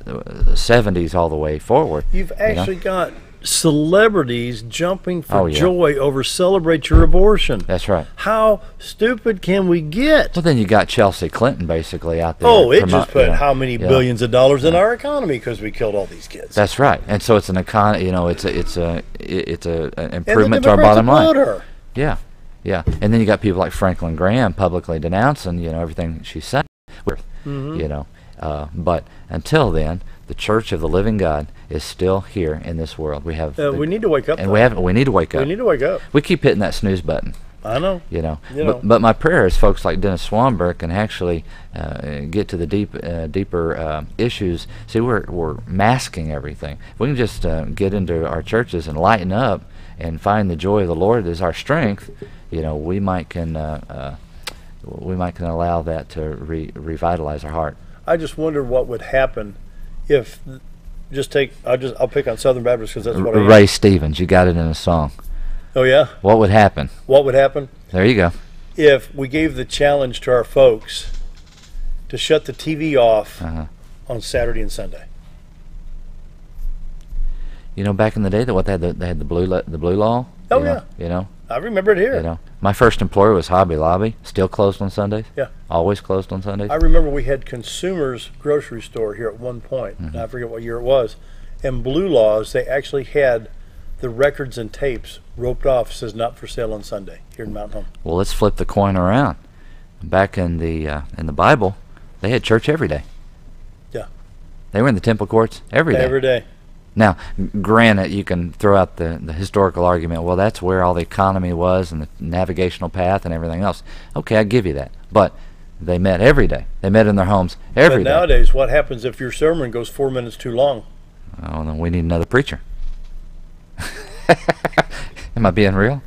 70s all the way forward. You've actually got celebrities jumping for Oh, yeah. joy over celebrate your abortion. That's right. How stupid can we get? Well, then you got Chelsea Clinton basically out there. Oh, it just put you know, how many yeah. billions of dollars in our economy because we killed all these kids. That's right. And so it's an it's an improvement And to our bottom line. applaud her. Yeah. Yeah. And then you got people like Franklin Graham publicly denouncing, everything she said. Mhm. But until then, the Church of the Living God is still here in this world. We have we need to wake up. and though. we need to wake up. We need to wake up. We keep hitting that snooze button. I know. But my prayer is folks like Dennis Swanberg can actually get to the deeper issues. See, we're masking everything. If we can just get into our churches and lighten up and find the joy of the Lord as our strength, we might can allow that to revitalize our heart. I just wonder what would happen if I'll pick on Southern Baptist because that's what I am. Ray Stevens, you got it in a song. Oh yeah. What would happen? What would happen? There you go. If we gave the challenge to our folks to shut the TV off on Saturday and Sunday. Back in the day, they had the blue law. Oh yeah. I remember it here. My first employer was Hobby Lobby, still closed on Sundays. Yeah. Always closed on Sundays. I remember we had Consumers Grocery Store here at one point. And I forget what year it was. And Blue Laws, they actually had the records and tapes roped off, says not for sale on Sunday here in Mountain Home. Well, let's flip the coin around. Back in the Bible, they had church every day. Yeah. They were in the temple courts every day. Every day. Now, granted, you can throw out the historical argument, well, that's where all the economy was and the navigational path and everything else. Okay, I give you that. But they met every day. They met in their homes every day. But nowadays, what happens if your sermon goes 4 minutes too long? Oh, then we need another preacher. Am I being real?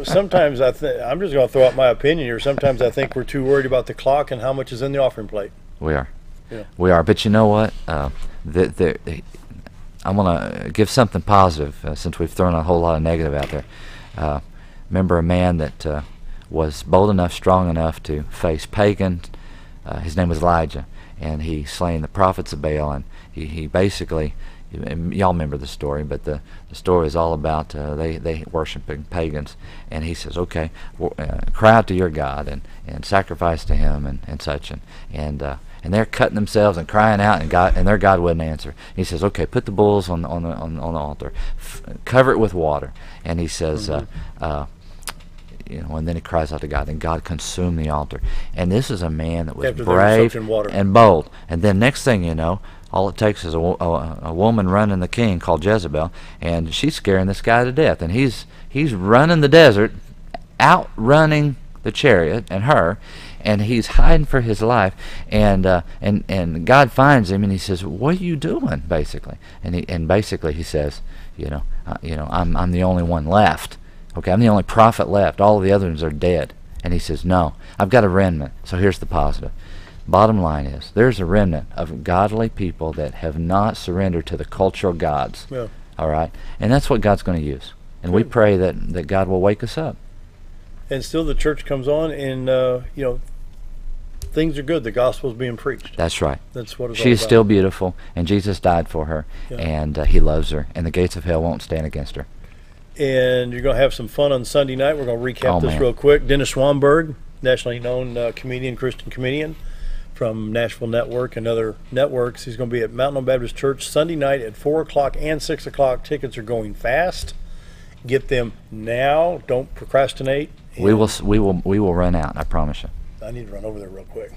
Sometimes I'm just going to throw out my opinion here. Sometimes I think we're too worried about the clock and how much is in the offering plate. We are. Yeah. We are. But you know what? I want to give something positive since we've thrown a whole lot of negative out there. Remember a man that was bold enough, strong enough to face pagans. His name was Elijah, and he slain the prophets of Baal, and he basically, y'all remember the story, but the story is all about they worshiping pagans, and he says, okay, cry out to your God and sacrifice to him and such, and they're cutting themselves and crying out, and their God wouldn't answer. He says, okay, put the bulls on the altar, cover it with water, and he says, and then he cries out to God, and God consumed the altar. And this is a man that was brave and bold. And then next thing you know, all it takes is a woman running the king called Jezebel, and she's scaring this guy to death. And he's running the desert, outrunning the chariot and her, and he's hiding for his life. And God finds him, and he says, "What are you doing?" Basically, and basically he says, I'm the only one left. Okay, I'm the only prophet left. All of the others are dead. And he says, no, I've got a remnant. So here's the positive. Bottom line is, there's a remnant of godly people that have not surrendered to the cultural gods. Yeah. All right? And that's what God's going to use. And we pray that God will wake us up. And still the church comes on and, things are good. The gospel's being preached. That's right. That's what it's She's all about. still beautiful, and Jesus died for her, and he loves her, and the gates of hell won't stand against her. And you're going to have some fun on Sunday night. We're going to recap this real quick. Dennis Schwamberg, nationally known Christian comedian from Nashville Network and other networks. He's going to be at Mountain Home Baptist Church Sunday night at 4 o'clock and 6 o'clock. Tickets are going fast. Get them now. Don't procrastinate. We will run out, I promise you. I need to run over there real quick.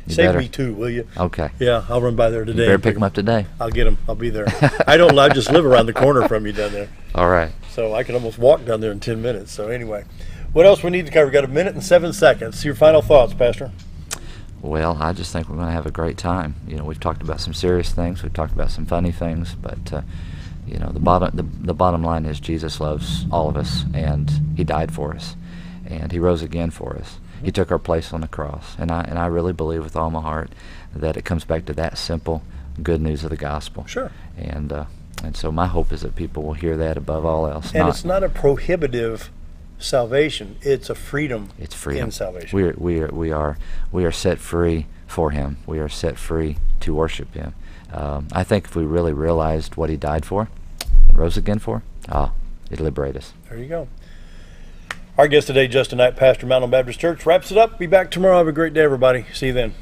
You Save better. Me too, will you? Okay. Yeah, I'll run by there today. You better pick them up today. I'll get them. I'll be there. I just live around the corner from you down there. All right. So I can almost walk down there in 10 minutes. So anyway, what else we need to cover? We've got 1 minute and 7 seconds. Your final thoughts, Pastor? Well, I just think we're going to have a great time. We've talked about some serious things. We've talked about some funny things. But, the bottom line is Jesus loves all of us, and he died for us, and he rose again for us. He took our place on the cross, and I really believe with all my heart that it comes back to that simple good news of the gospel. Sure. And so my hope is that people will hear that above all else. And it's not a prohibitive salvation; it's a freedom. It's freedom in salvation. We are set free for him. We are set free to worship him. I think if we really realized what he died for, and rose again for, it'd liberate us. There you go. Our guest today, Justin Knight, pastor, Mountain Baptist Church, wraps it up. Be back tomorrow. Have a great day, everybody. See you then.